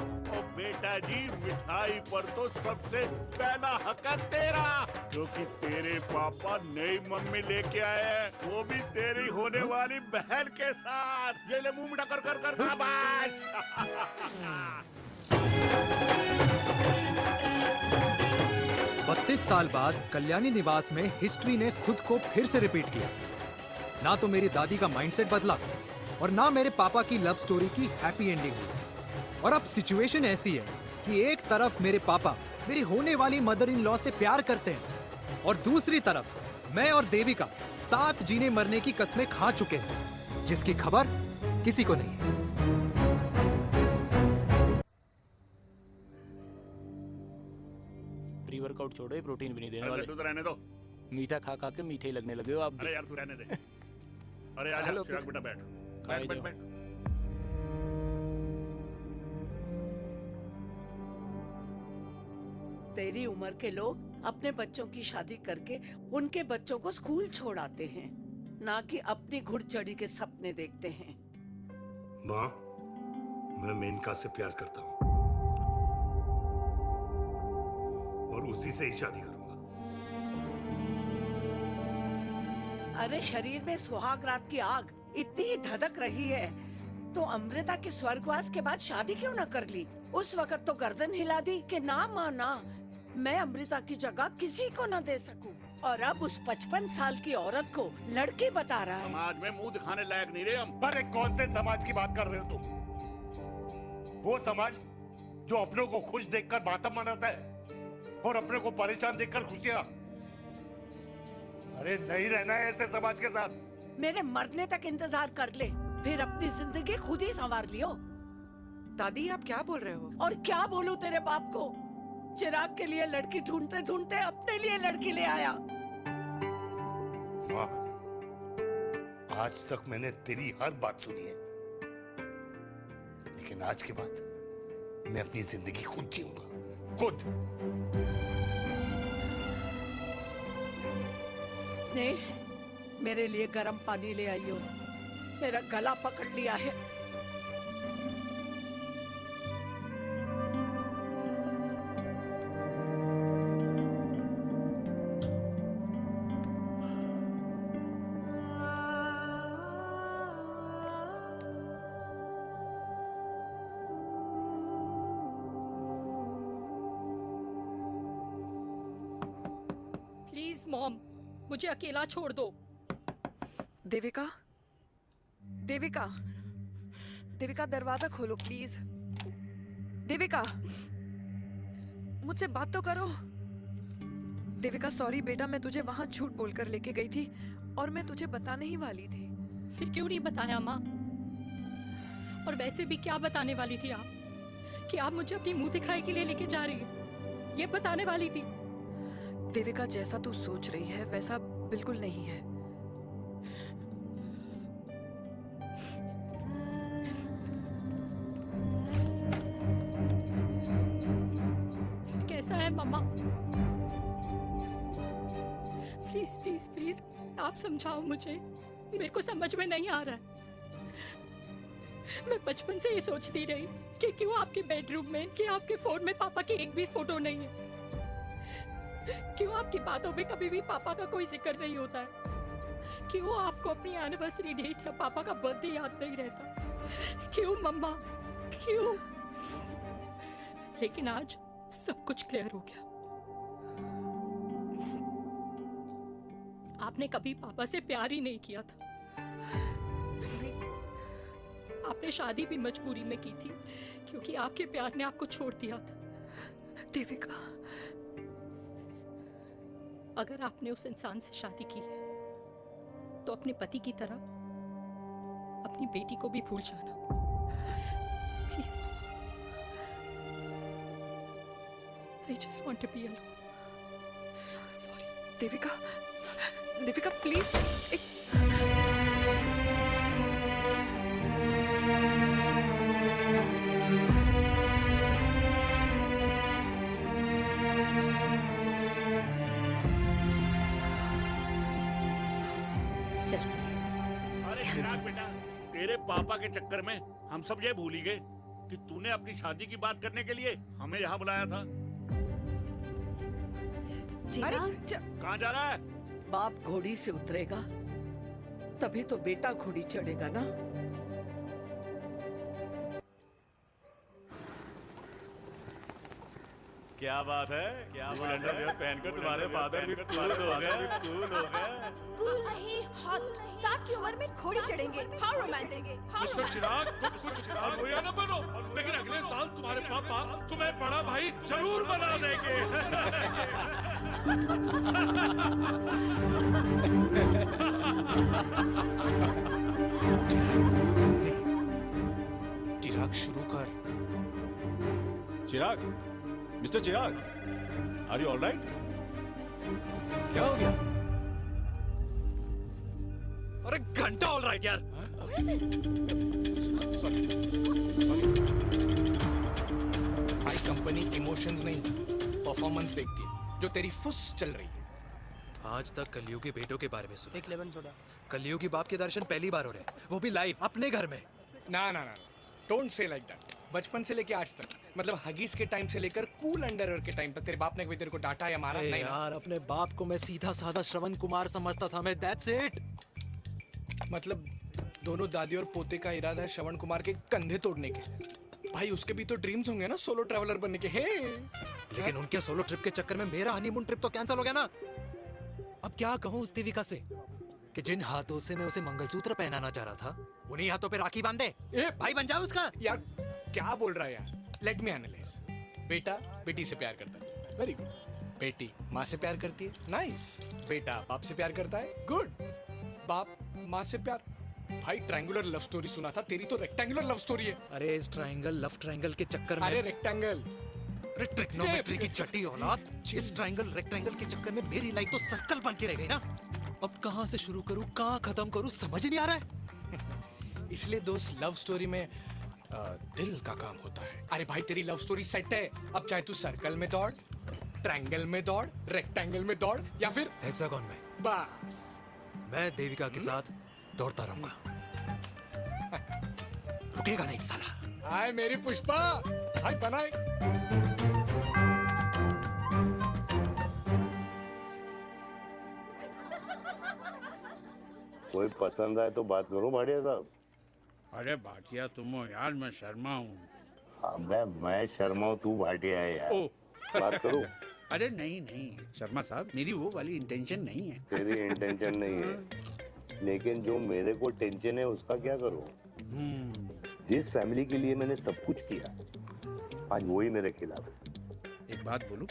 बेटा जी, मिठाई पर तो सबसे पहला हक है तेरा, क्योंकि तेरे पापा नई मम्मी लेके आए हैं, वो भी तेरी होने वाली बहन के साथ। ये ले मुंह मीठा कर कर कर शाबाश। 32 साल बाद कल्याणी निवास में हिस्ट्री ने खुद को फिर से रिपीट किया। ना तो मेरी दादी का माइंडसेट बदला और ना मेरे पापा की लव स्टोरी की हैप्पी एंडिंग हुई। और अब सिचुएशन ऐसी है कि एक तरफ मेरे पापा मेरी होने वाली मदर इन लॉ से प्यार करते हैं और दूसरी तरफ मैं और देविका साथ जीने मरने की कस्में खा चुके हैं, जिसकी खबर किसी को नहीं है। प्री वर्कआउट छोड़ो, ये प्रोटीन भी नहीं देने वाले। लड्डू तो रहने दो। मीठा खा खा के मीठे ही लगने लगे हो आप भी। अरे यार तू रहने दे। अरे आजा चिराग बेटा, बैठ बैठ बैठ बैठ। तेरी उम्र के लोग अपने बच्चों की शादी करके उनके बच्चों को स्कूल छोड़ाते हैं, ना कि अपनी घुड़चढ़ी के सपने देखते हैं। माँ, मैं मेनका से प्यार करता हूँ और उसी से ही शादी करूंगा। अरे शरीर में सुहागरात की आग इतनी ही धधक रही है तो अमृता के स्वर्गवास के बाद शादी क्यों न कर ली? उस वक्त तो गर्दन हिला दी कि ना माना, मैं अमृता की जगह किसी को न दे सकूं। और अब उस 55 साल की औरत को लड़की बता रहा है। समाज में मुंह दिखाने लायक नहीं रहे हम। अरे कौन से समाज की बात कर रहे हो तुम? वो समाज जो अपनों को खुश देखकर मातम मनाता है और अपने को परेशान देखकर खुशियां। अरे नहीं रहना है ऐसे समाज के साथ। मेरे मरने तक इंतजार कर ले, फिर अपनी जिंदगी खुद ही संवार लियो। दादी आप क्या बोल रहे हो? और क्या बोलूं तेरे बाप को? चिराग के लिए लड़की ढूंढते ढूंढते अपने लिए लड़की ले आया। माँ, आज तक मैंने तेरी हर बात सुनी है, लेकिन आज के बाद मैं अपनी जिंदगी खुद जीऊंगा, खुद। स्नेह, मेरे लिए गर्म पानी ले आइयो, मेरा गला पकड़ लिया है। प्लीज मॉम, मुझे अकेला छोड़ दो। देविका, देविका, देविका दरवाजा खोलो प्लीज। देविका, मुझसे बात तो करो। देविका सॉरी बेटा, मैं तुझे वहां झूठ बोलकर लेके गई थी और मैं तुझे बताने ही वाली थी। फिर क्यों नहीं बताया माँ? और वैसे भी क्या बताने वाली थी आप? कि आप मुझे अपनी मुंह दिखाई के लिए लेके जा रही है, ये बताने वाली थी। देविका जैसा तू सोच रही है वैसा बिल्कुल नहीं है। फिर कैसा है मम्मा? प्लीज प्लीज प्लीज आप समझाओ मुझे, मेरे को समझ में नहीं आ रहा है। मैं बचपन से ये सोचती रही कि क्यों आपके बेडरूम में, कि आपके फोन में पापा की एक भी फोटो नहीं है, क्यों आपकी बातों में कभी भी पापा का कोई जिक्र नहीं होता है, क्यों आपको अपनी एनिवर्सरी डेट या पापा का बर्थडे याद नहीं रहता, क्यों मम्मा, क्यों? लेकिन आज सब कुछ क्लियर हो गया। आपने कभी पापा से प्यार ही नहीं किया था। आपने शादी भी मजबूरी में की थी क्योंकि आपके प्यार ने आपको छोड़ दिया था। देविका, अगर आपने उस इंसान से शादी की है तो अपने पति की तरह अपनी बेटी को भी भूल जाना please. I just want to be alone. Sorry, Devika, Devika please. अरे चिराग बेटा, तेरे पापा के चक्कर में हम सब ये भूल ही गए कि तूने अपनी शादी की बात करने के लिए हमें यहाँ बुलाया था? कहाँ जा रहा है? बाप घोड़ी से उतरेगा तभी तो बेटा घोड़ी चढ़ेगा ना। क्या बात है? क्या बात है? पहनकर तुम्हारे फादर भी कूल हो गए, कूल हो गए। कूल नहीं, हॉट। 60 की उम्र में घोड़ी चढ़ेंगे। How romantic. मिस्टर चिराग, तुम कुछ रोया न बनो, लेकिन अगले साल तुम्हारे पापा तुम्हें बड़ा भाई जरूर बना देंगे। चिराग शुरू कर। Chirag, mister Chirag, are you alright? क्या हो गया? अरे घंटा ऑलराइट यार। भाई कंपनी इमोशंस नहीं परफॉर्मेंस देखती है, जो तेरी फुस चल रही है। आज तक कलयुगी बेटों के बारे में सुना। एक लेमन सोडा। कलयुगी बाप के दर्शन पहली बार हो रहे हैं, वो भी लाइव अपने घर में। ना ना ना, डोंट से लाइक दैट। बचपन से लेके आज तक, मतलब हगीज के टाइम से लेकर कूल अंडरवेयर के टाइम तक तेरे बाप ने कभी तेरे को डांटा या मारा? नहीं यार, अपने बाप को मैं सीधा साधा श्रवण कुमार समझता था मैं, दैट्स इट। मतलब दोनों दादी और पोते का इरादा है श्रवण कुमार के कंधे तोड़ने के। भाई उसके भी तो ड्रीम्स होंगे ना सोलो ट्रैवलर बनने के। लेकिन उनके सोलो ट्रिप के चक्कर में मेरा हनीमून ट्रिप तो कैंसिल हो गया ना। अब क्या कहूँ उस देविका से कि जिन हाथों से मैं उसे मंगलसूत्र पहनाना चाह रहा था, उन्हीं हाथों पे राखी बांध दे। भाई बन जाओ उसका। यार क्या बोल रहा है यार? Let me analyse. बेटा बेटी से प्यार करता है, वेरी गुड। बेटी माँ से प्यार करती है, नाइस। बेटा बाप से प्यार करता है, गुड। बाप माँ से प्यार। भाई ट्रायंगुलर लव स्टोरी सुना था, तेरी तो रेक्टेंगुलर लव स्टोरी है। अरे इस ट्रायंगल लव ट्रायंगल के चक्कर में, अरे रेक्टेंगल, अरे ट्रिग्नोमेट्री की चट्टी औलाद। इस ट्रायंगल रेक्टेंगल के चक्कर में मेरी लाइफ तो सर्कल बन के रह गई ना। अब कहाँ से शुरू करूँ, कहाँ खत्म करूँ, समझ ही नहीं आ रहा है। इसलिए दोस्त लव स्टोरी में दिल का काम होता है। अरे भाई तेरी लव स्टोरी सेट है, अब चाहे तू सर्कल में दौड़, ट्रायंगल में दौड़, रेक्टेंगल में दौड़ या फिर हेक्सागन में, बस मैं देविका के साथ दौड़ता रहूंगा। रुकेगा नहीं साला। हाय मेरी पुष्पा, भाई बनाए। कोई पसंद आए तो बात करो भाटिया साहब। अरे भाटिया तुम हो यार, मैं शर्मा हूँ। अबे मैं शर्मा हूँ, तू भाटिया है यार। बात करो। अरे नहीं नहीं शर्मा साहब, मेरी वो वाली इंटेंशन नहीं है। तेरी इंटेंशन नहीं है, लेकिन जो मेरे को टेंशन है उसका क्या करूँ? जिस फैमिली के लिए मैंने सब कुछ किया, आज वही मेरे खिलाफ है। एक बात बोलूं,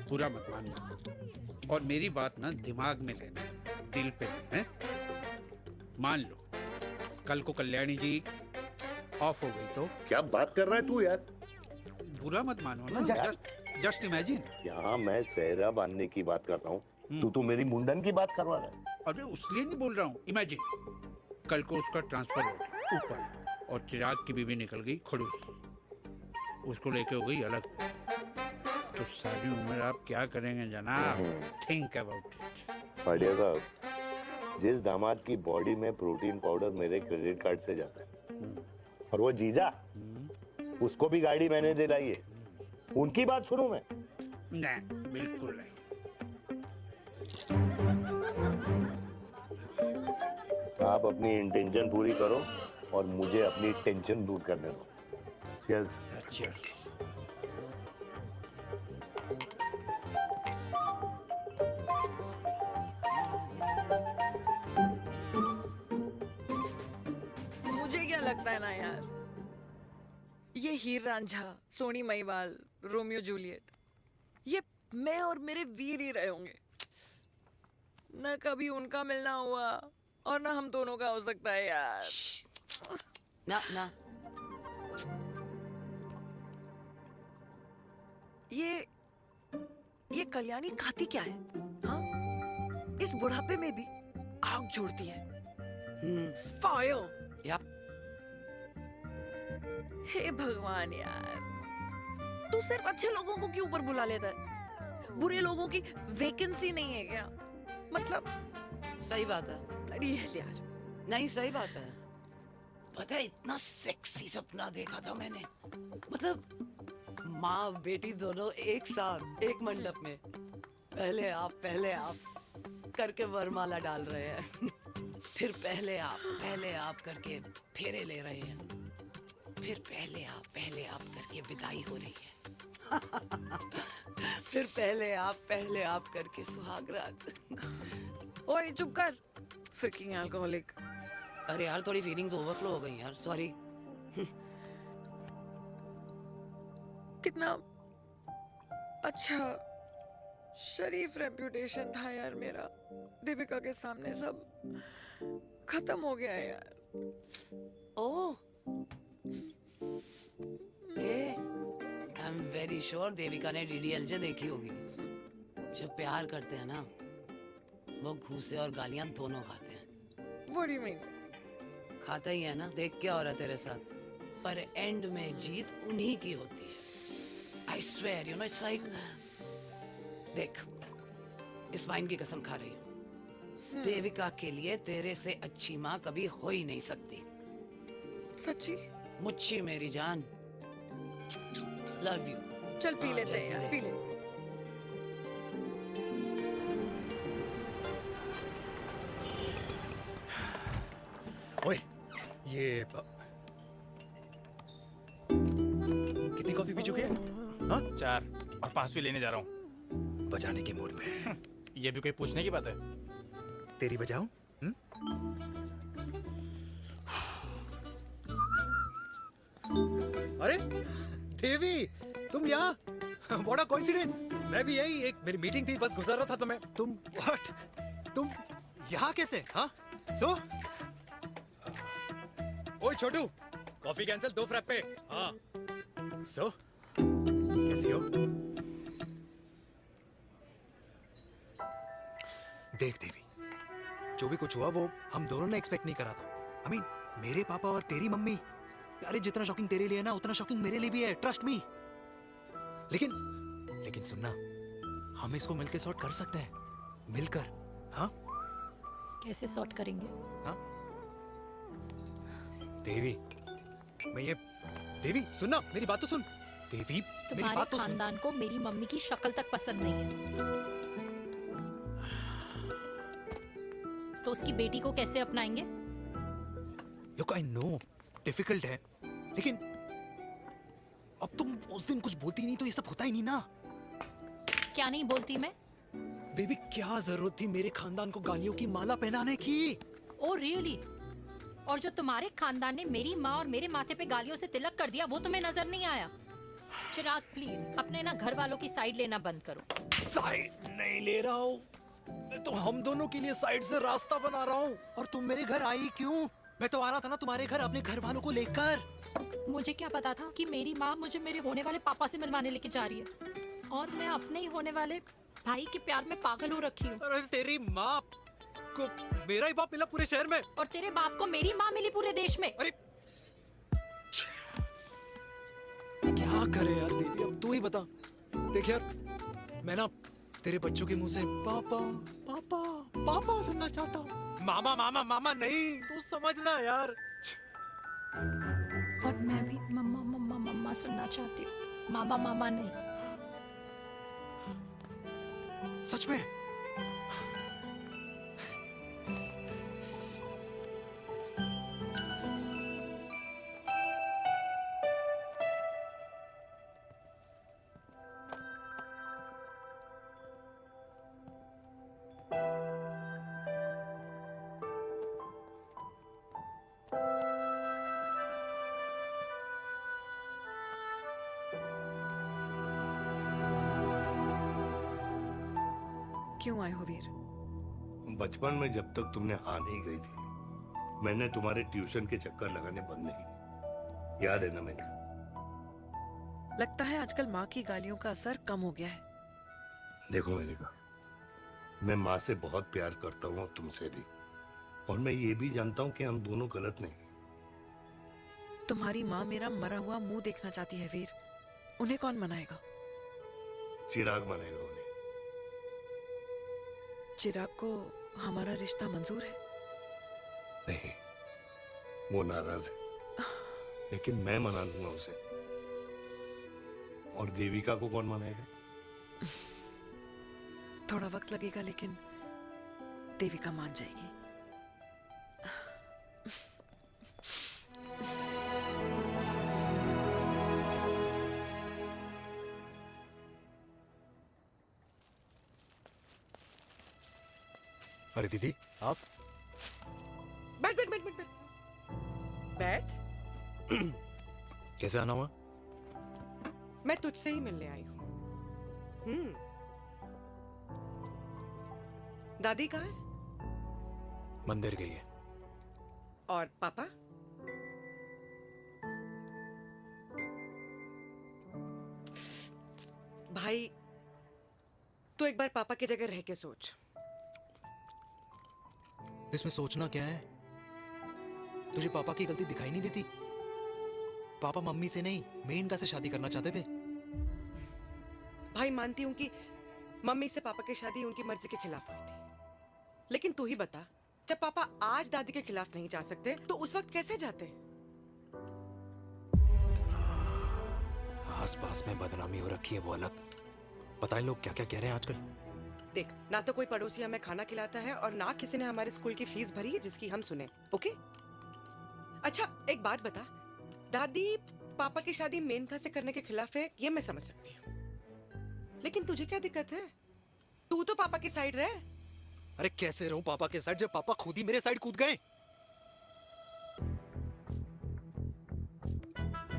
बुरा मत मानना, और मेरी बात ना दिमाग में लेना, दिल पे नहीं, है? मान लो कल को कल्याणी जी ऑफ हो गई तो? क्या बात कर रहा है तू यार? बुरा मत मानो ना, जस्ट इमेजिन। यहाँ मैं सेहरा बांधने की बात कर रहा हूँ, तू तो मेरी मुंडन की बात करवा रहा है। अरे उसलिए नहीं बोल रहा हूँ, इमेजिन कल को उसका ट्रांसफर हो गया ऊपर और चिराग की बीवी निकल गई खड़ूस, उसको लेके हो गई अलग, तो सारी उम्र आप क्या करेंगे जनाब? Think about it. भाटिया साहब, जिस दामाद की बॉडी में प्रोटीन पाउडर मेरे क्रेडिट कार्ड से जाता है, और वो जीजा, उसको भी गाड़ी मैंने दिलाई है, उनकी बात सुनूं मैं? नहीं, बिल्कुल नहीं। आप अपनी इंटेंशन पूरी करो और मुझे अपनी टेंशन दूर करने दो। Cheers. Cheers. मुझे क्या लगता है ना यार, ये हीर रांझा, सोनी महिवाल, रोमियो जूलियट, ये मैं और मेरे वीर ही रहे होंगे। न कभी उनका मिलना हुआ और ना हम दोनों का हो सकता है यार। ना ना ये कल्याणी खाती क्या है? हाँ, इस बुढ़ापे में भी आग जोड़ती है। फायर। या हे भगवान यार, तू सिर्फ अच्छे लोगों को क्यों ऊपर बुला लेता है? बुरे लोगों की वैकेंसी नहीं है क्या? मतलब सही बात है। अरे यार, नहीं सही बात है। पता है इतना सेक्सी सपना देखा था मैंने, मतलब माँ बेटी दोनों एक साथ एक मंडप में पहले आप करके वरमाला डाल रहे हैं फिर पहले आप करके फेरे ले रहे हैं, फिर पहले आप करके विदाई हो रही है फिर पहले आप करके सुहाग रात। ओए चुप कर, फ्रिकिंग अल्कोहलिक। अरे यार थोड़ी फीलिंग्स ओवरफ्लो हो गई यार, सॉरी। कितना अच्छा शरीफ रेप्यूटेशन था यार मेरा, दीपिका के सामने सब खत्म हो गया है यार। Oh I am very sure Devika ने डीडीएलजे देखी होगी। जब प्यार करते हैं ना वो घूसे और गालियां दोनों खाते हैं। What do you mean? खाता ही है ना, देख क्या हो रहा है तेरे साथ, पर एंड में जीत उन्हीं की होती है। I swear, you know, it's like, देख, इस वाइन की कसम खा रही हूँ, देविका के लिए तेरे से अच्छी माँ कभी हो ही नहीं सकती। सच्ची? मुच्छी मेरी जान, लव यू। चल पी लेते हैं यार, पी ले। ओए, ये कितनी कॉफी पी चुके हैं? हाँ? 4 और 5वीं लेने जा रहा हूँ। बजाने के मूड में। ये भी कोई पूछने की बात है? तेरी बजाऊं? अरे देवी, तुम यहाँ? What a coincidence! मैं भी यही, एक मेरी मीटिंग थी, बस गुजर रहा था तो मैं, तुम यहाँ कैसे? हाँ? ओए छोटू, कॉफी कैंसिल, 2 फ्रैप्पे। हाँ। कैसी हो? देख देवी, जो भी कुछ हुआ वो हम दोनों ने एक्सपेक्ट नहीं करा था। I mean, मेरे पापा और तेरी मम्मी, अरे जितना शॉकिंग तेरे लिए ना उतना शॉकिंग मेरे लिए भी है, ट्रस्ट मी। लेकिन सुनना, हम इसको मिलकर सॉर्ट कर सकते हैं, मिलकर। हाँ? कैसे सॉर्ट करेंगे? हाँ? देवी, देवी सुनना, मेरी बात तो सुन। देवी, मेरी बात तो सुन। खानदान को मेरी मम्मी की शक्ल तक पसंद नहीं है, तो उसकी बेटी को कैसे अपनाएंगे? Look, I know, डिफिकल्ट है, लेकिन अब तुम उस दिन कुछ बोलती नहीं तो ये सब होता ही नहीं ना। क्या नहीं बोलती मैं? बेबी, क्या जरूरत थी मेरे खानदान को गालियों की माला पहनाने की? Oh really? और जो तुम्हारे खानदान ने मेरी माँ और मेरे माथे पे गालियों से तिलक कर दिया वो तुम्हें नजर नहीं आया? चिराग प्लीज अपने ना घर वालों की साइड लेना बंद करो। साइड नहीं ले रहा हूँ, मैं तो हम दोनों के लिए साइड से रास्ता बना रहा हूँ। और तुम मेरे घर आई क्यों? मैं तो आ रहा था ना तुम्हारे घर अपने घर वालों को लेकर। मुझे क्या पता था कि मेरी माँ मुझे मेरे होने वाले पापा से मिलवाने लेके जा रही है, और मैं अपने ही होने वाले भाई के प्यार में पागल हो रखी हूँ। अरे तेरी माँ को मेरा ही बाप मिला पूरे शहर में, और तेरे बाप को मेरी माँ मिली पूरे देश में। अरे क्या करे यार देवी, अब तू ही बता। देख यार, मैं ना तेरे बच्चों के मुंह से पापा पापा पापा सुनना चाहता हूँ, मामा मामा मामा नहीं, तू समझना यार। और मैं भी मम्मा मम्मा मम्मा सुनना चाहती हूँ, मामा मामा नहीं। सच में? क्यों आए हो वीर? बचपन में जब तक तुमने हाँ नहीं गई थी, मैंने तुम्हारे ट्यूशन के चक्कर लगाने बंद नहीं किए, याद है ना मैंने? लगता है आजकल माँ की गालियों का असर कम हो गया है। देखो मैंने कहा, मैं माँ से बहुत प्यार करता हूँ और तुमसे भी, और मैं ये भी जानता हूँ कि हम दोनों गलत नहीं। तुम्हारी माँ मेरा मरा हुआ मुंह देखना चाहती है वीर, उन्हें कौन मनाएगा? चिराग मनाएगा उन्हें। चिराग को हमारा रिश्ता मंजूर है? नहीं, वो नाराज है। लेकिन मैं मना लूंगा उसे। और देविका को कौन मनाएगा? थोड़ा वक्त लगेगा, लेकिन देविका मान जाएगी। अरे दीदी, आप बैठ बैठ बैठ बैठ बैठ। कैसे आना हुआ? मैं तुझसे ही मिलने आई हूँ। दादी कहाँ है? मंदिर गई है। और पापा? भाई, तू एक बार पापा की जगह रह के सोच। इसमें सोचना क्या है? तुझे पापा की गलती दिखाई नहीं देती? पापा मम्मी से नहीं, मेनका से शादी करना चाहते थे। भाई, मानती हूं कि मम्मी से पापा की शादी उनकी मर्जी के खिलाफ हुई थी, लेकिन तू ही बता, जब पापा आज दादी के खिलाफ नहीं जा सकते तो उस वक्त कैसे जाते? आस पास में बदनामी हो रखी है, वो अलग। पता है लोग क्या क्या कह रहे हैं आजकल? देख, ना तो कोई पड़ोसी हमें खाना खिलाता है और ना किसी ने हमारे स्कूल की फीस भरी है जिसकी हम सुने। ओके? अच्छा, एक बात बता, दादी पापा की शादी मेनका से करने के खिलाफ है, ये मैं समझ सकती हूँ, लेकिन तुझे क्या दिक्कत है? तू तो पापा की साइड रहे। अरे कैसे रहूं पापा के साइड जब पापा खुद ही मेरे साइड कूद गए?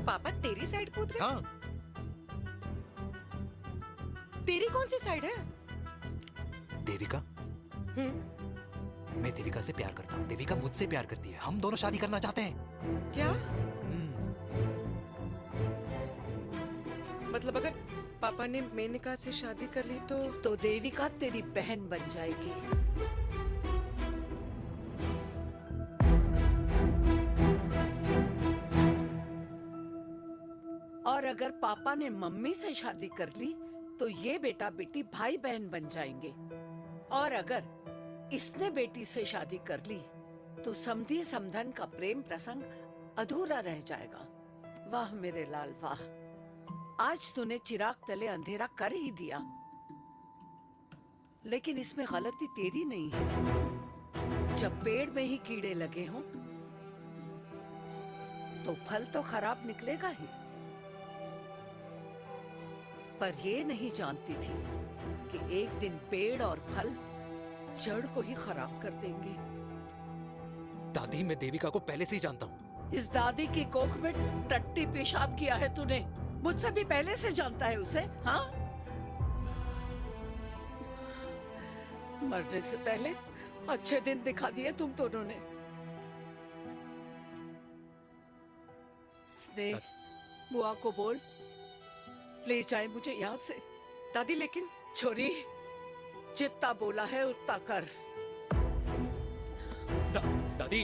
पापा तेरी साइड कूद गए? हाँ। तेरी कौन सी साइड है? देविका। मैं देविका से प्यार करता हूँ, देविका मुझसे प्यार करती है, हम दोनों शादी करना चाहते हैं। क्या? मतलब अगर पापा ने मेनका से शादी कर ली तो देविका तेरी बहन बन जाएगी। और अगर पापा ने मम्मी से शादी कर ली तो ये बेटा बेटी भाई बहन बन जाएंगे। और अगर इसने बेटी से शादी कर ली तो समधी समधन का प्रेम प्रसंग अधूरा रह जाएगा। वाह मेरे लाल वाह, आज तूने चिराग तले अंधेरा कर ही दिया, लेकिन इसमें गलती तेरी नहीं है। जब पेड़ में ही कीड़े लगे हों तो फल तो खराब निकलेगा ही। पर ये नहीं जानती थी कि एक दिन पेड़ और फल जड़ को ही खराब कर देंगे। दादी, मैं देविका को पहले से ही जानता हूँ। इस दादी की कोख में टट्टी पेशाब किया है तूने, मुझसे भी पहले से जानता है उसे। हाँ, मरने से पहले अच्छे दिन दिखा दिए तुम दोनों ने। स्नेह, बुआ को बोल ले जाए मुझे यहाँ से। दादी, लेकिन छोरी, जितना बोला है उतना कर। दादी,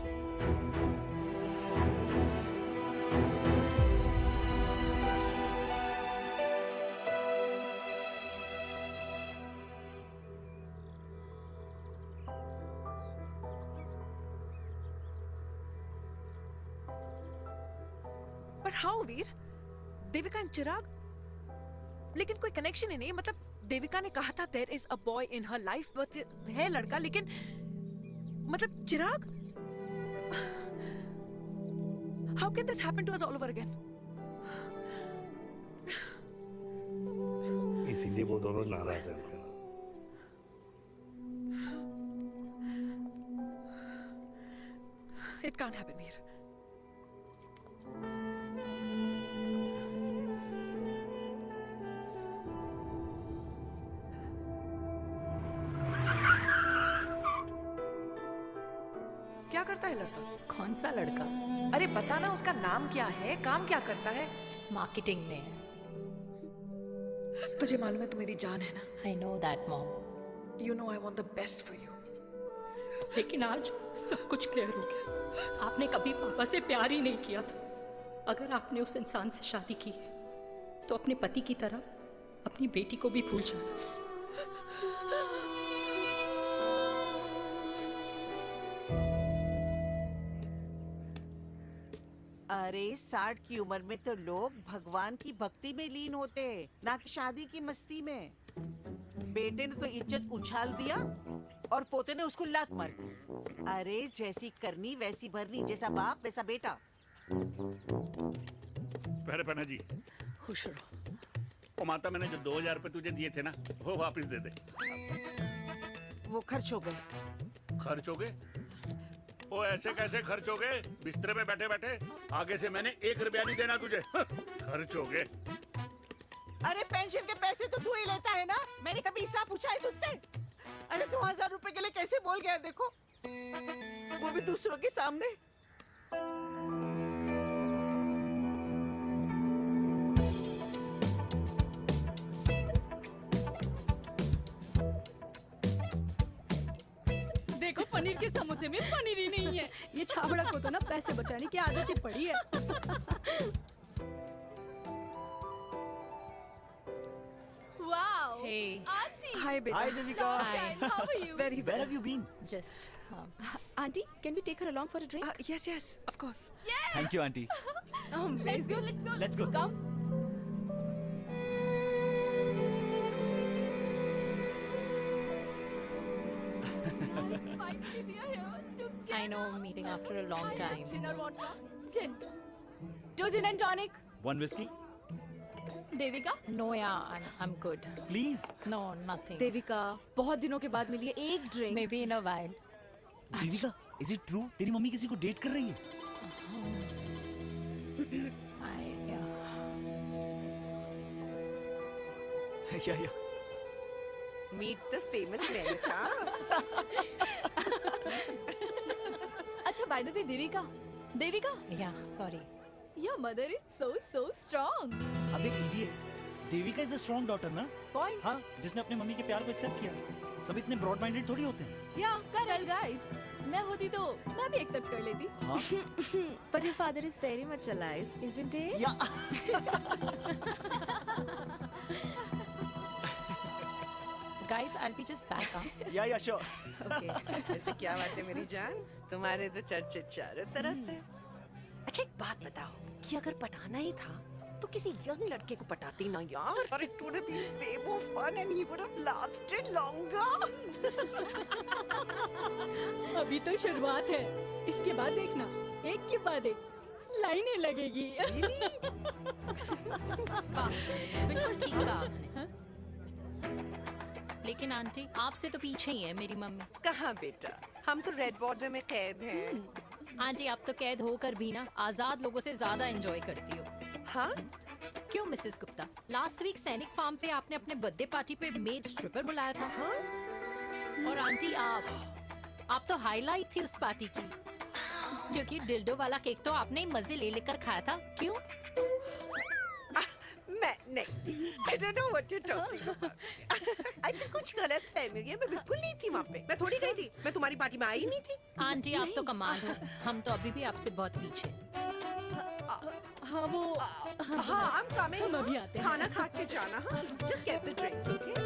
पर हाउ वीर? देविका एंड चिराग, लेकिन कोई कनेक्शन ही नहीं। मतलब देविका ने कहा था there is a boy in her life, but है लड़का, लेकिन मतलब Chirag, how can this happen to us all over again? इसीलिए वो दोनों नाराज हैं। It can't happen Veer. क्या करता है लड़का? कौन सा लड़का? अरे बता ना, उसका नाम क्या है, काम क्या करता है? मार्केटिंग में है। तुझे मालूम है तू मेरी जान है ना? I know that mom. You know I want the best for you. लेकिन आज सब कुछ क्लियर हो गया। आपने कभी पापा से प्यार ही नहीं किया था। अगर आपने उस इंसान से शादी की है तो अपने पति की तरह अपनी बेटी को भी भूल जाना। अरे 60 की उम्र में तो लोग भगवान की भक्ति में लीन होते हैं, ना कि शादी की मस्ती में। बेटे ने तो इज्जत उछाल दिया और पोते ने उसको लात मार दी। अरे जैसी करनी वैसी भरनी, जैसा बाप वैसा बेटा। पहले पन्ना जी, खुश रहो। ओ माता, मैंने जो 2000 रुपए तुझे दिए थे ना, वो वापस दे दे। वो खर्च हो गए। खर्च हो गए? ओ ऐसे कैसे खर्च हो गए? बिस्तर में बैठे बैठे। आगे से मैंने 1 रुपया नहीं देना तुझे। खर्च हो गए। अरे पेंशन के पैसे तो तू ही लेता है ना, मैंने कभी हिसाब पूछा है तुझसे? अरे 2000 रुपए के लिए कैसे बोल गया देखो, वो भी दूसरों के सामने। देखो पनीर के समोसे में पनीर ही नहीं है। ये छाबड़ा को तो ना पैसे बचाने की आदत ही पड़ी है। Wow! Hey. Auntie! Hi, beta. Hi, Devika. Hi. How are you? Very well. Where have you been? Just. Auntie, can we take her along for a drink? Yes, yes, of course. Thank you, auntie. Let's go, let's go. Let's go. Come. Finally, we are here together. I know, meeting after a long time. Gin or vodka? Gin. 2 gin and tonic. 1 whiskey? Devika? No, yeah, I'm good. Please. No, nothing. Devika, बहुत दिनों के बाद मिली है, एक drink. Maybe in a while. Devika, is it true? तेरी मम्मी किसी को डेट कर रही है? Yeah. Meet the famous Lenka. अच्छा, by the way, Devika? Yeah, sorry. Your mother is so strong. अब एक idiot. Devika is a strong daughter ना? Point. हाँ, जिसने अपने मम्मी के प्यार को एक्सेप्ट किया। सब इतने ब्रॉड माइंडेड थोड़ी होते हैं। Yeah, correct guys. मैं होती तो मैं भी एक्सेप्ट कर लेती। हाँ? But your father is very much alive, isn't he? Guys, I'll be just back. Yeah, sure. Okay. ऐसे क्या बात है मेरी जान? तुम्हारे तो चर्चे चारों तरफ है। अच्छा एक बात बताओ, कि अगर पटाना ही था तो किसी यंग लड़के को पटाती ना यार, और it would have been way more fun and he would have lasted longer. अभी तो शुरुआत है, इसके बाद देखना, एक के बाद एक लाइनें लगेगी। बिल्कुल ठीक कहा आपने। लेकिन आंटी, आपसे तो पीछे ही है मेरी मम्मी। कहाँ बेटा, हम तो रेड बॉर्डर में कैद हैं। आंटी, आप तो कैद होकर भी ना आजाद लोगों से ज्यादा एंजॉय करती हो। हाँ? क्यों मिसेस गुप्ता, लास्ट वीक सैनिक फार्म पे आपने अपने बर्थडे पार्टी पे मेड स्ट्रिपर बुलाया था। हाँ? और आंटी आप तो हाईलाइट थी उस पार्टी की, क्योंकि डिल्डो वाला केक तो आपने ही मजे ले लेकर खाया था। क्यों? मैं नहीं, I don't know what you're talking about. I think कुछ गलत फहमी हुई है, मैं बिल्कुल नहीं थी वहाँ पे, मैं थोड़ी गई थी, मैं तुम्हारी पार्टी में आई नहीं थी। आंटी, आप तो कमाल हो, हम तो अभी भी आपसे बहुत पीछे। हाँ वो, हाँ I'm coming, हम अभी आते हैं। खाना खा के जाना, हाँ, just get the drinks, okay?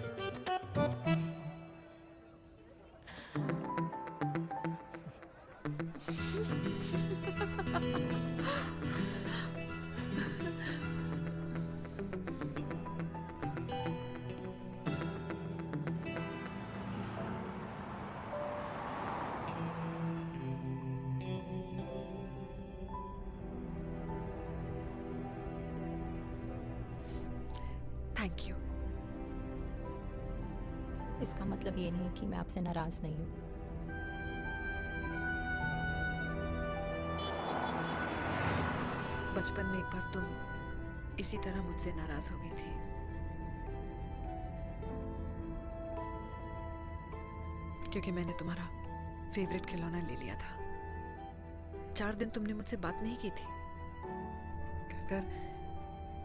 Thank you. इसका मतलब ये नहीं कि मैं आपसे नाराज नहीं हूँ। बचपन में एक बार तुम इसी तरह मुझसे नाराज हो गई थी। क्योंकि मैंने तुम्हारा फेवरेट खिलौना ले लिया था। 4 दिन तुमने मुझसे बात नहीं की थी। कर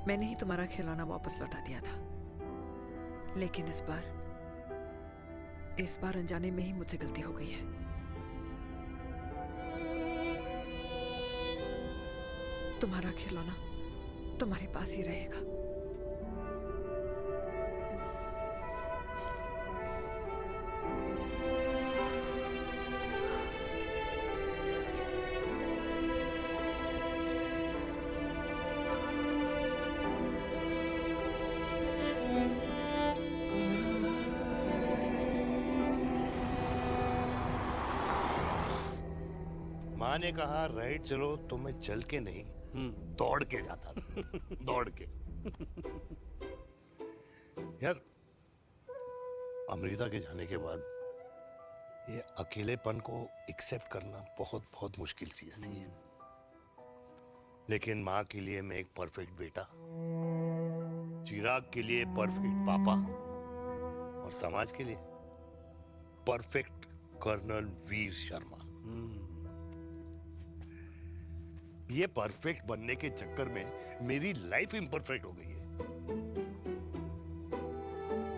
मैंने ही तुम्हारा खिलौना वापस लौटा दिया था। लेकिन इस बार अनजाने में ही मुझसे गलती हो गई है। तुम्हारा खिलौना तुम्हारे पास ही रहेगा। माँ ने कहा राइट चलो तो मैं चल के नहीं दौड़ के जाता था दौड़ के। यार अमृता के जाने के बाद ये अकेलेपन को एक्सेप्ट करना बहुत बहुत मुश्किल चीज थी। लेकिन माँ के लिए मैं एक परफेक्ट बेटा, चिराग के लिए परफेक्ट पापा और समाज के लिए परफेक्ट कर्नल वीर शर्मा। ये परफेक्ट बनने के चक्कर में मेरी लाइफ इम्परफेक्ट हो गई है।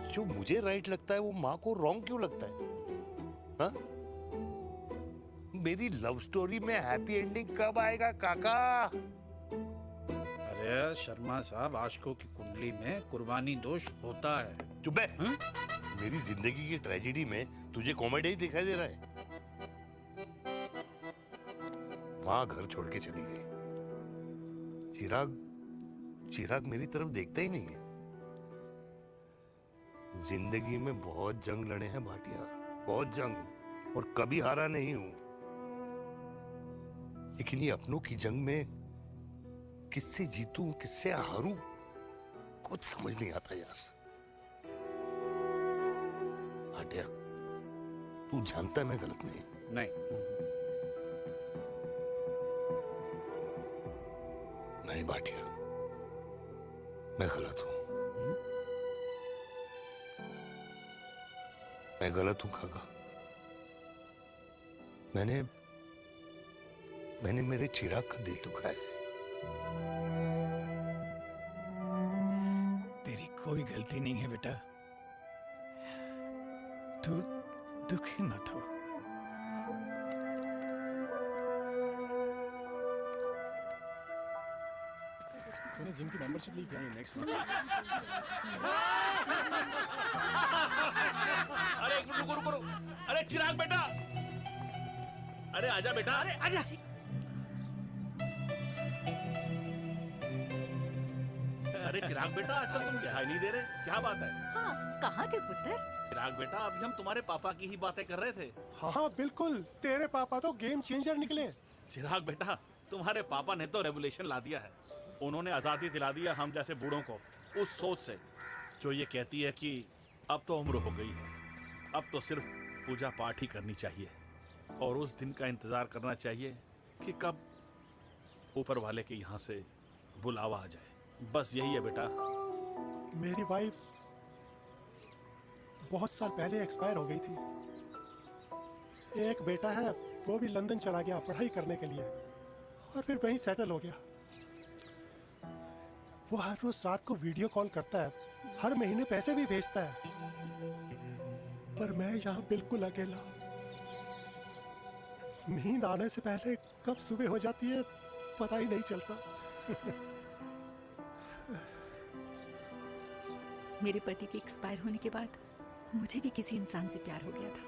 जो मुझे राइट लगता है वो माँ को रॉन्ग क्यों लगता है? हाँ? मेरी लव स्टोरी में हैप्पी एंडिंग कब आएगा काका? अरे शर्मा साहब, आशिकों की कुंडली में कुर्बानी दोष होता है। चुप है। मेरी जिंदगी की ट्रेजेडी में तुझे कॉमेडी ही दिखाई दे रहा है। माँ घर छोड़ के चली गई। चिराग मेरी तरफ देखता ही नहीं है। जिंदगी में बहुत जंग लड़े हैं भाटिया, बहुत जंग, और कभी हारा नहीं हूं। लेकिन ये अपनों की जंग में किससे जीतूं किससे हारूं कुछ समझ नहीं आता यार। भाटिया तू जानता है मैं गलत नहीं। नहीं भाटिया, मैं गलत हूं। मैं गलत हूं काका। मैंने मेरे चिराग का दिल दुखाया है। तेरी कोई गलती नहीं है बेटा, तू दुखी मत हो। मैंने जिम की मेंबरशिप ली क्या? नेक्स्ट अरे रुको। अरे चिराग बेटा, अरे आजा बेटा, अरे आजा। अरे चिराग बेटा, आजकल तुम दिखाई नहीं दे रहे, क्या बात है? हाँ, कहाँ थे पुत्र? चिराग बेटा, अभी हम तुम्हारे पापा की ही बातें कर रहे थे। हाँ बिल्कुल, तेरे पापा तो गेम चेंजर निकले। चिराग बेटा, तुम्हारे पापा ने तो रेवोल्यूशन ला दिया है। उन्होंने आज़ादी दिला दिया हम जैसे बूढ़ों को, उस सोच से जो ये कहती है कि अब तो उम्र हो गई है, अब तो सिर्फ पूजा पाठ ही करनी चाहिए और उस दिन का इंतज़ार करना चाहिए कि कब ऊपर वाले के यहाँ से बुलावा आ जाए। बस यही है बेटा। मेरी वाइफ बहुत साल पहले एक्सपायर हो गई थी। एक बेटा है, वो भी लंदन चला गया पढ़ाई करने के लिए और फिर वहीं सेटल हो गया। वो हर रोज रात को वीडियो कॉल करता है, हर महीने पैसे भी भेजता है, पर मैं यहाँ बिल्कुल अकेला। नींद आने से पहले कब सुबह हो जाती है पता ही नहीं चलता। मेरे पति के एक्सपायर होने के बाद मुझे भी किसी इंसान से प्यार हो गया था।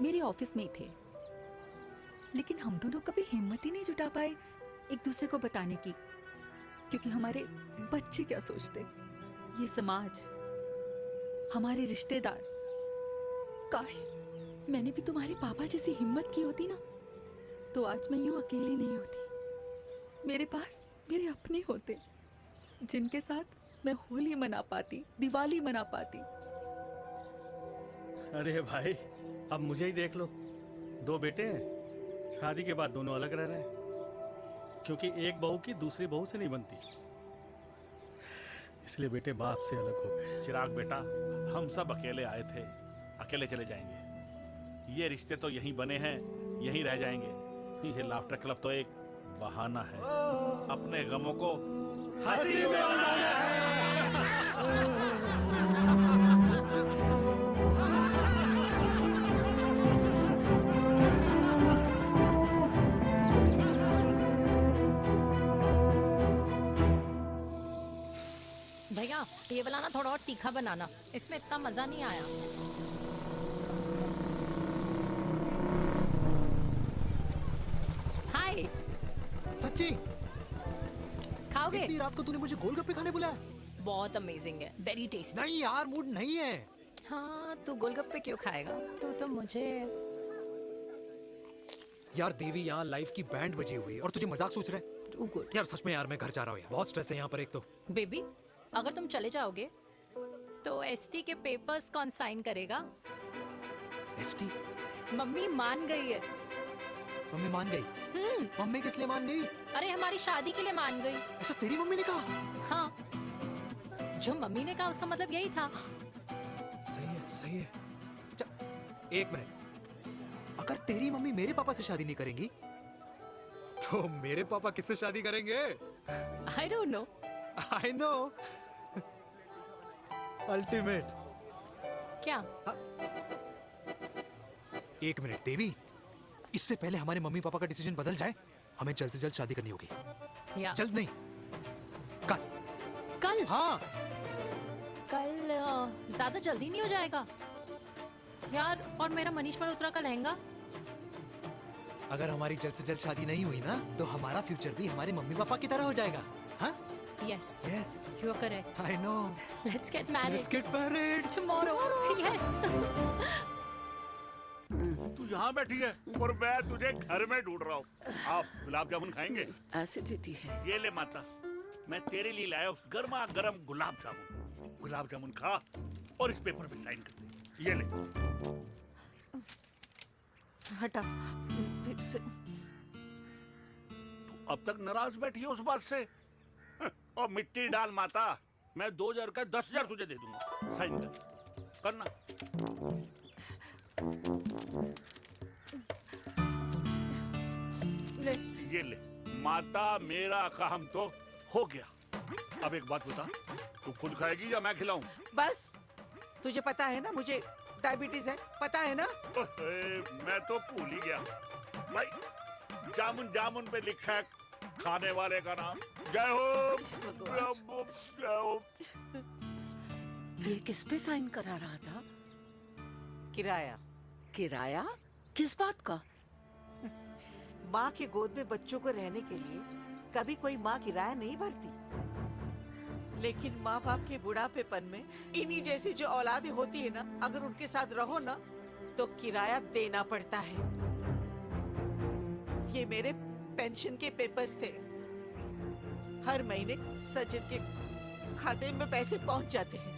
मेरे ऑफिस में ही थे, लेकिन हम दोनों कभी हिम्मत ही नहीं जुटा पाए एक दूसरे को बताने की, क्योंकि हमारे बच्चे क्या सोचते, ये समाज, हमारे रिश्तेदार। काश मैंने भी तुम्हारे पापा जैसी हिम्मत की होती ना, तो आज मैं यूं अकेली नहीं होती। मेरे पास मेरे अपने होते, जिनके साथ मैं होली मना पाती, दिवाली मना पाती। अरे भाई, अब मुझे ही देख लो, 2 बेटे हैं, शादी के बाद दोनों अलग रह रहे हैं, क्योंकि एक बहू की दूसरी बहू से नहीं बनती, इसलिए बेटे बाप से अलग हो गए। चिराग बेटा, हम सब अकेले आए थे, अकेले चले जाएंगे। ये रिश्ते तो यहीं बने हैं, यहीं रह जाएंगे। ये लाफ्टर क्लब तो एक बहाना है अपने गमों को हंसी में बनाना है। भैया ये वाला ना थोड़ा और तीखा बनाना, इसमें इतना मजा नहीं आया। हाय। सच्ची? खाओगे? इतनी रात को तूने मुझे गोलगप्पे खाने बुलाया? बहुत अमेजिंग है, वेरी टेस्टी। नहीं यार, मूड नहीं है। हाँ, तू गोलगप्पे क्यों खाएगा? तू तो मुझे यार देवी यहाँ लाइफ की बैंड बजी हुई है और तुझे मजाक सोच रहा है? यार सच में यार मैं घर जा रहा हूँ यार, बहुत स्ट्रेस है यहाँ पर एक तो। बेबी अगर तुम चले जाओगे तो एसटी के पेपर्स कौन साइन करेगा? एसटी? मम्मी मान गई है। मम्मी मान गई? मम्मी किस लिए मान गई? अरे हमारी शादी के लिए मान गई। ऐसा तेरी मम्मी ने कहा? हाँ, जो मम्मी ने कहा उसका मतलब यही था। सही है सही है। एक मिनट, अगर तेरी मम्मी मेरे पापा से शादी नहीं करेंगी तो मेरे पापा किससे शादी करेंगे? I don't know. I know. Ultimate. क्या? एक मिनट देवी, इससे पहले हमारे मम्मी पापा का डिसीजन बदल जाए, हमें जल्द से जल्द शादी करनी होगी। जल्द नहीं, कल। कल? हाँ। कल ज्यादा जल्दी नहीं हो जाएगा यार? और मेरा मनीष मल्होत्रा का लहंगा? अगर हमारी जल्द से जल्द शादी नहीं हुई ना तो हमारा फ्यूचर भी हमारे मम्मी पापा की तरह हो जाएगा। हाँ? Yes. Yes. You are correct. I know. Let's get married. Let's get married. Tomorrow. Yes. तू यहाँ बैठी है और मैं तुझे घर में ढूंढ रहा हूँ। आप गुलाब जामुन खाएंगे? एसिडिटी है। ये ले माता, मैं तेरे लिए लाया हूँ गर्मा गर्म गुलाब जामुन। गुलाब जामुन खा और इस पेपर पे साइन कर दे। ये ले। हटा फिर से। तू अब तक नाराज बैठी है उस बात से? और मिट्टी डाल माता, मैं 2000 का 10,000 तुझे दे दूंगा। साइन कर, करना। ले। ये ले माता, मेरा काम तो हो गया। अब एक बात बता, तू खुद खाएगी या मैं खिलाऊं? बस, तुझे पता है ना मुझे डायबिटीज है, पता है ना? मैं तो भूल ही गया भाई, जामुन जामुन पे लिखा है खाने वाले का नाम। जय हो, जय हो। ये किस पे साइन करा रहा था? किराया। किराया? किस बात का? माँ के गोद में बच्चों को रहने के लिए कभी कोई माँ किराया नहीं भरती, लेकिन माँ बाप के बुढ़ापेपन में इन्हीं जैसी जो औलादें होती है ना, अगर उनके साथ रहो ना तो किराया देना पड़ता है। ये मेरे पेंशन के पेपर्स थे। हर महीने सचिन के खाते में पैसे पहुंच जाते हैं।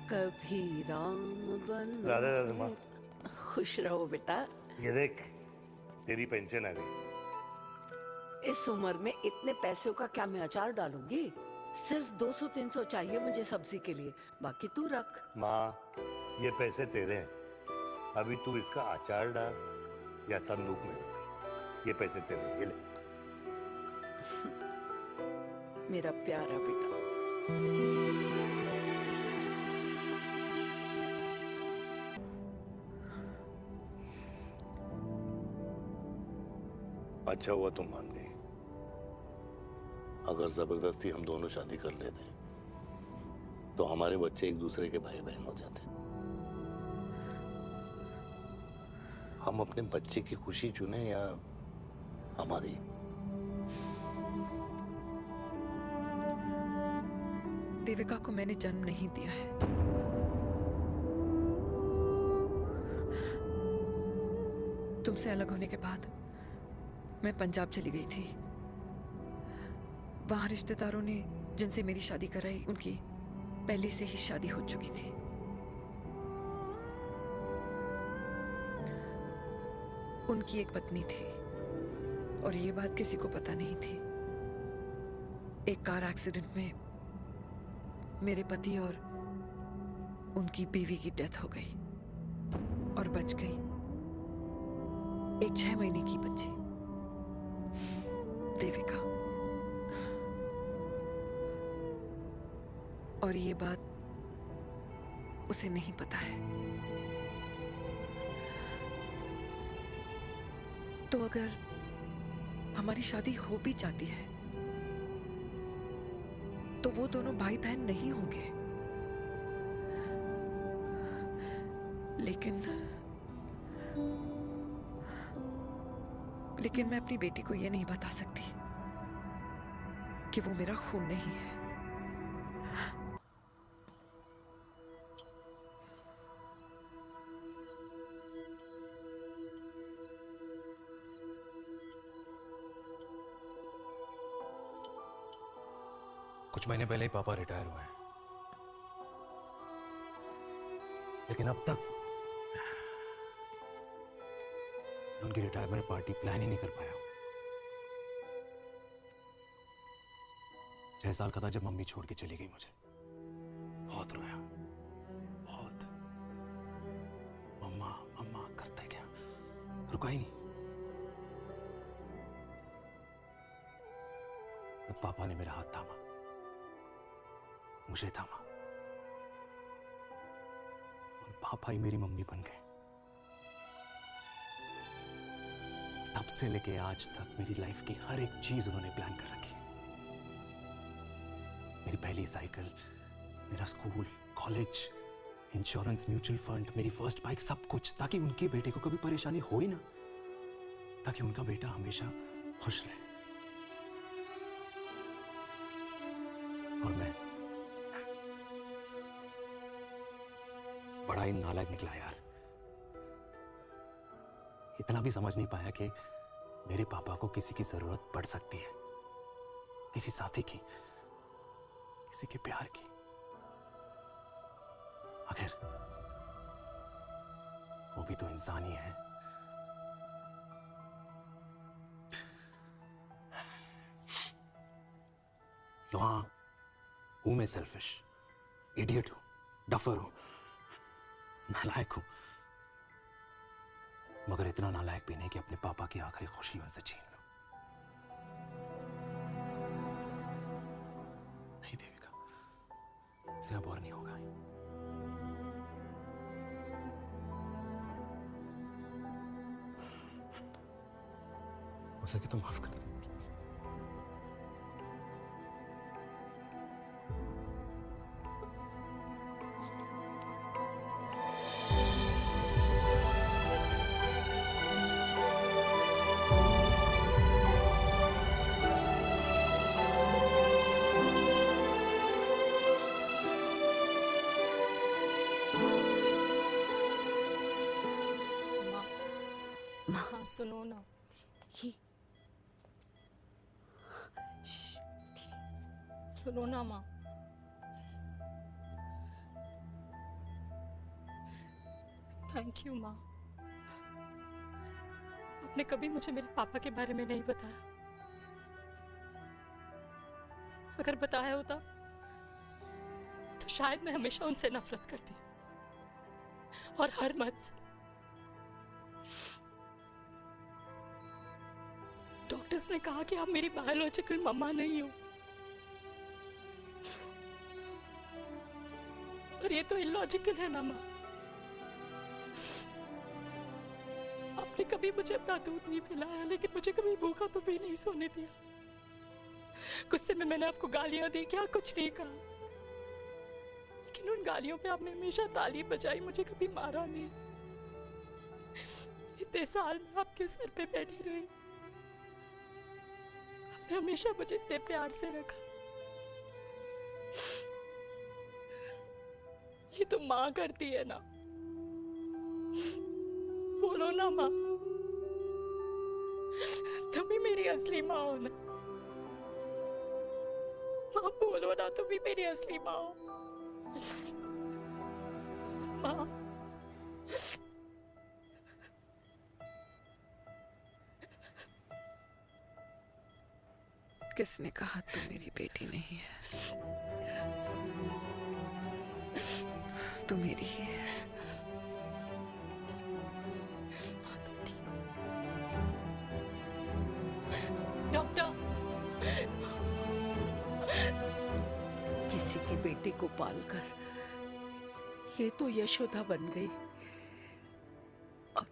कभी राम बन। राधे राधे माँ। खुश रहो बेटा। ये देख, तेरी पेंशन आ गई। इस उम्र में इतने पैसों का क्या मैं अचार डालूंगी? सिर्फ 200-300 चाहिए मुझे सब्जी के लिए, बाकी तू रख। माँ, ये पैसे तेरे हैं, अभी तू इसका अचार डाल या संदूक में रख। ये पैसे तेरे हैं, ये ले। मेरा प्यारा बेटा। अच्छा हुआ तुम मान गई। अगर जबरदस्ती हम दोनों शादी कर लेते तो हमारे बच्चे एक दूसरे के भाई बहन हो जाते। हम अपने बच्चे की खुशी चुने या हमारी? देविका को मैंने जन्म नहीं दिया है। तुमसे अलग होने के बाद मैं पंजाब चली गई थी। वहां रिश्तेदारों ने जिनसे मेरी शादी कराई, उनकी पहले से ही शादी हो चुकी थी। उनकी एक पत्नी थी और ये बात किसी को पता नहीं थी। एक कार एक्सीडेंट में मेरे पति और उनकी बीवी की डेथ हो गई और बच गई एक 6 महीने की बच्ची, देविका। और ये बात उसे नहीं पता है। तो अगर हमारी शादी हो भी जाती है तो वो दोनों भाई बहन नहीं होंगे। लेकिन मैं अपनी बेटी को ये नहीं बता सकती कि वो मेरा खून नहीं है। कुछ महीने पहले ही पापा रिटायर हुए हैं, लेकिन अब तक उनकी रिटायरमेंट पार्टी प्लान ही नहीं कर पाया। 6 साल का था जब मम्मी छोड़ के चली गई मुझे। बहुत रोया, बहुत। मम्मा मम्मा करते क्या, रुका ही नहीं। तब पापा ने मेरा हाथ थामा, मुझे थामा, और पापा ही मेरी मम्मी बन गए। तब से लेके आज तक मेरी लाइफ की हर एक चीज उन्होंने प्लान कर रखी है। मेरी पहली साइकिल, मेरा school, college, insurance, mutual fund, मेरी फर्स्ट बाइक, सब कुछ, ताकि उनके बेटे को कभी परेशानी हो ही ना, ताकि उनका बेटा हमेशा खुश रहे। और मैं बड़ा ही नालायक निकला यार। इतना भी समझ नहीं पाया कि मेरे पापा को किसी की जरूरत पड़ सकती है, किसी साथी की, किसी के प्यार की। आखिर वो भी तो इंसान ही है। तो हाँ, हूं मैं सेल्फिश, इडियट हूं, डफर हूं, नालायक हूं, मगर इतना नालायक भी नहीं कि अपने पापा की आखिरी खुशी उनसे छीन लूं। नहीं देविका, इससे अब और नहीं होगा। हो सके तो माफ कर दो प्लीज। हाँ सुनो ना, सुनो ना माँ। थैंक यू माँ, आपने कभी मुझे मेरे पापा के बारे में नहीं बताया। अगर बताया होता तो शायद मैं हमेशा उनसे नफरत करती, और हर मत से। डॉक्टर्स ने कहा कि आप मेरी बायोलॉजिकल मम्मा नहीं हो, पर ये तो इलॉजिकल है ना माँ। आपने कभी मुझे अपना दूध नहीं पिलाया, लेकिन मुझे कभी भूखा तो भी नहीं सोने दिया। गुस्से में मैंने आपको गालियां दी, क्या कुछ नहीं कहा, लेकिन उन गालियों पे आपने हमेशा ताली बजाई, मुझे कभी मारा नहीं। इतने साल में आपके सर पे बैठी रही, आपने हमेशा मुझे इतने प्यार से रखा। ये तो माँ करती है ना, बोलो ना माँ, तुम ही मेरी असली माँ हो ना। माँ बोलो ना, तुम ही मेरी असली माँ हो। माँ किसने कहा तू मेरी बेटी नहीं है? तू मेरी ही है। डॉक्टर, किसी की बेटी को पालकर ये तो यशोदा बन गई। अब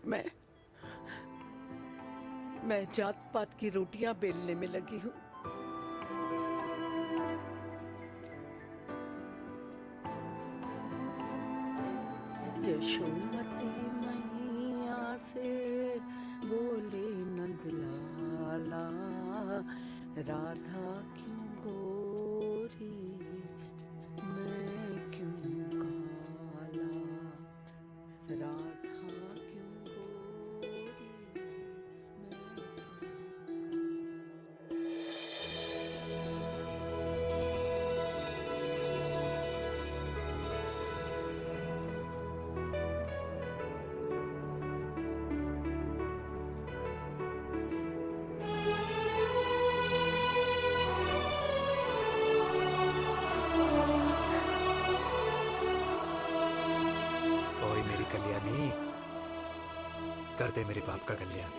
मैं जात पात की रोटियां बेलने में लगी हूँ। यशोमती मैया से बोले नंदलाला, राधा क्यों गोरी मैं क्यों काला, राधा क्यों गोरी मैं कर दे मेरे बाप का कल्याण।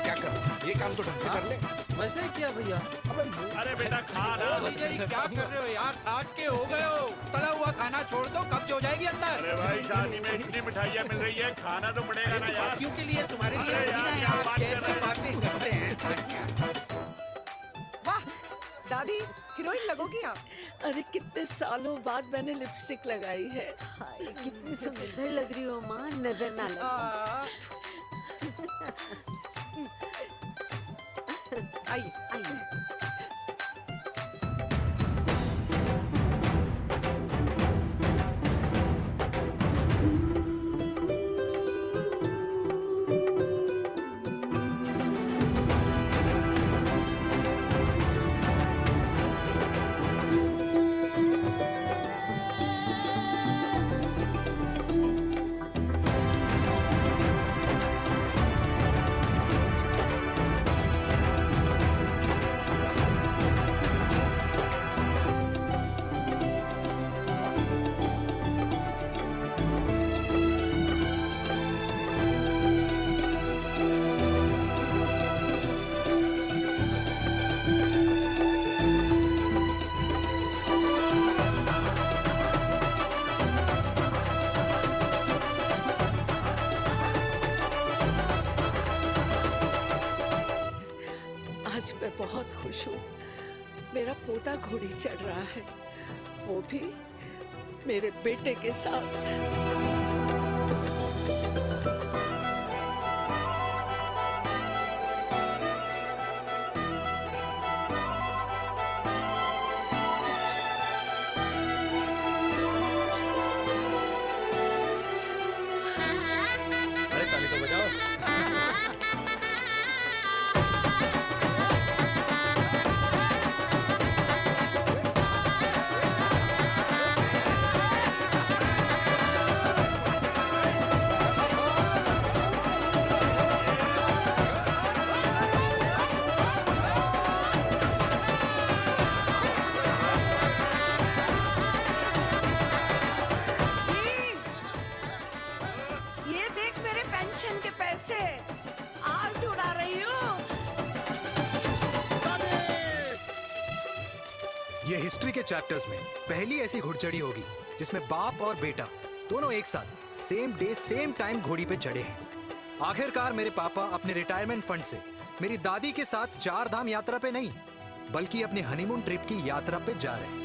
क्या कर, ये काम तो ढंग से कर ले। वैसे ही किया भैया। अरे बेटा खा ना। क्या कर रहे हो यार, 60 के हो गए हो, तला हुआ खाना छोड़ दो, कब्ज हो जाएगी अंदर। अरे भाई शादी में इतनी मिठाइयाँ मिल रही है, खाना तो पड़ेगा ना यार। क्यों के लिए तुम्हारे लिए अरे यार, क्या बात कर कैसी रहे बातें करते हैं। वाह दादी, हीरोइन लगोगी आप। अरे कितने सालों बाद मैंने लिपस्टिक लगाई है। हाय कितनी सुंदर लग रही हो माँ, नजर ना लगे। आइए आइए। आज मैं बहुत खुश हूँ। मेरा पोता घोड़ी चढ़ रहा है, वो भी मेरे बेटे के साथ। अरे ताली तो बजाओ। ये देख मेरे पेंशन के पैसे, आज उड़ा रही हूँ। ये हिस्ट्री के चैप्टर्स में पहली ऐसी घुड़चढ़ी होगी जिसमें बाप और बेटा दोनों एक साथ सेम डे सेम टाइम घोड़ी पे चढ़े हैं। आखिरकार मेरे पापा अपने रिटायरमेंट फंड से मेरी दादी के साथ 4 धाम यात्रा पे नहीं बल्कि अपने हनीमून ट्रिप की यात्रा पे जा रहे हैं।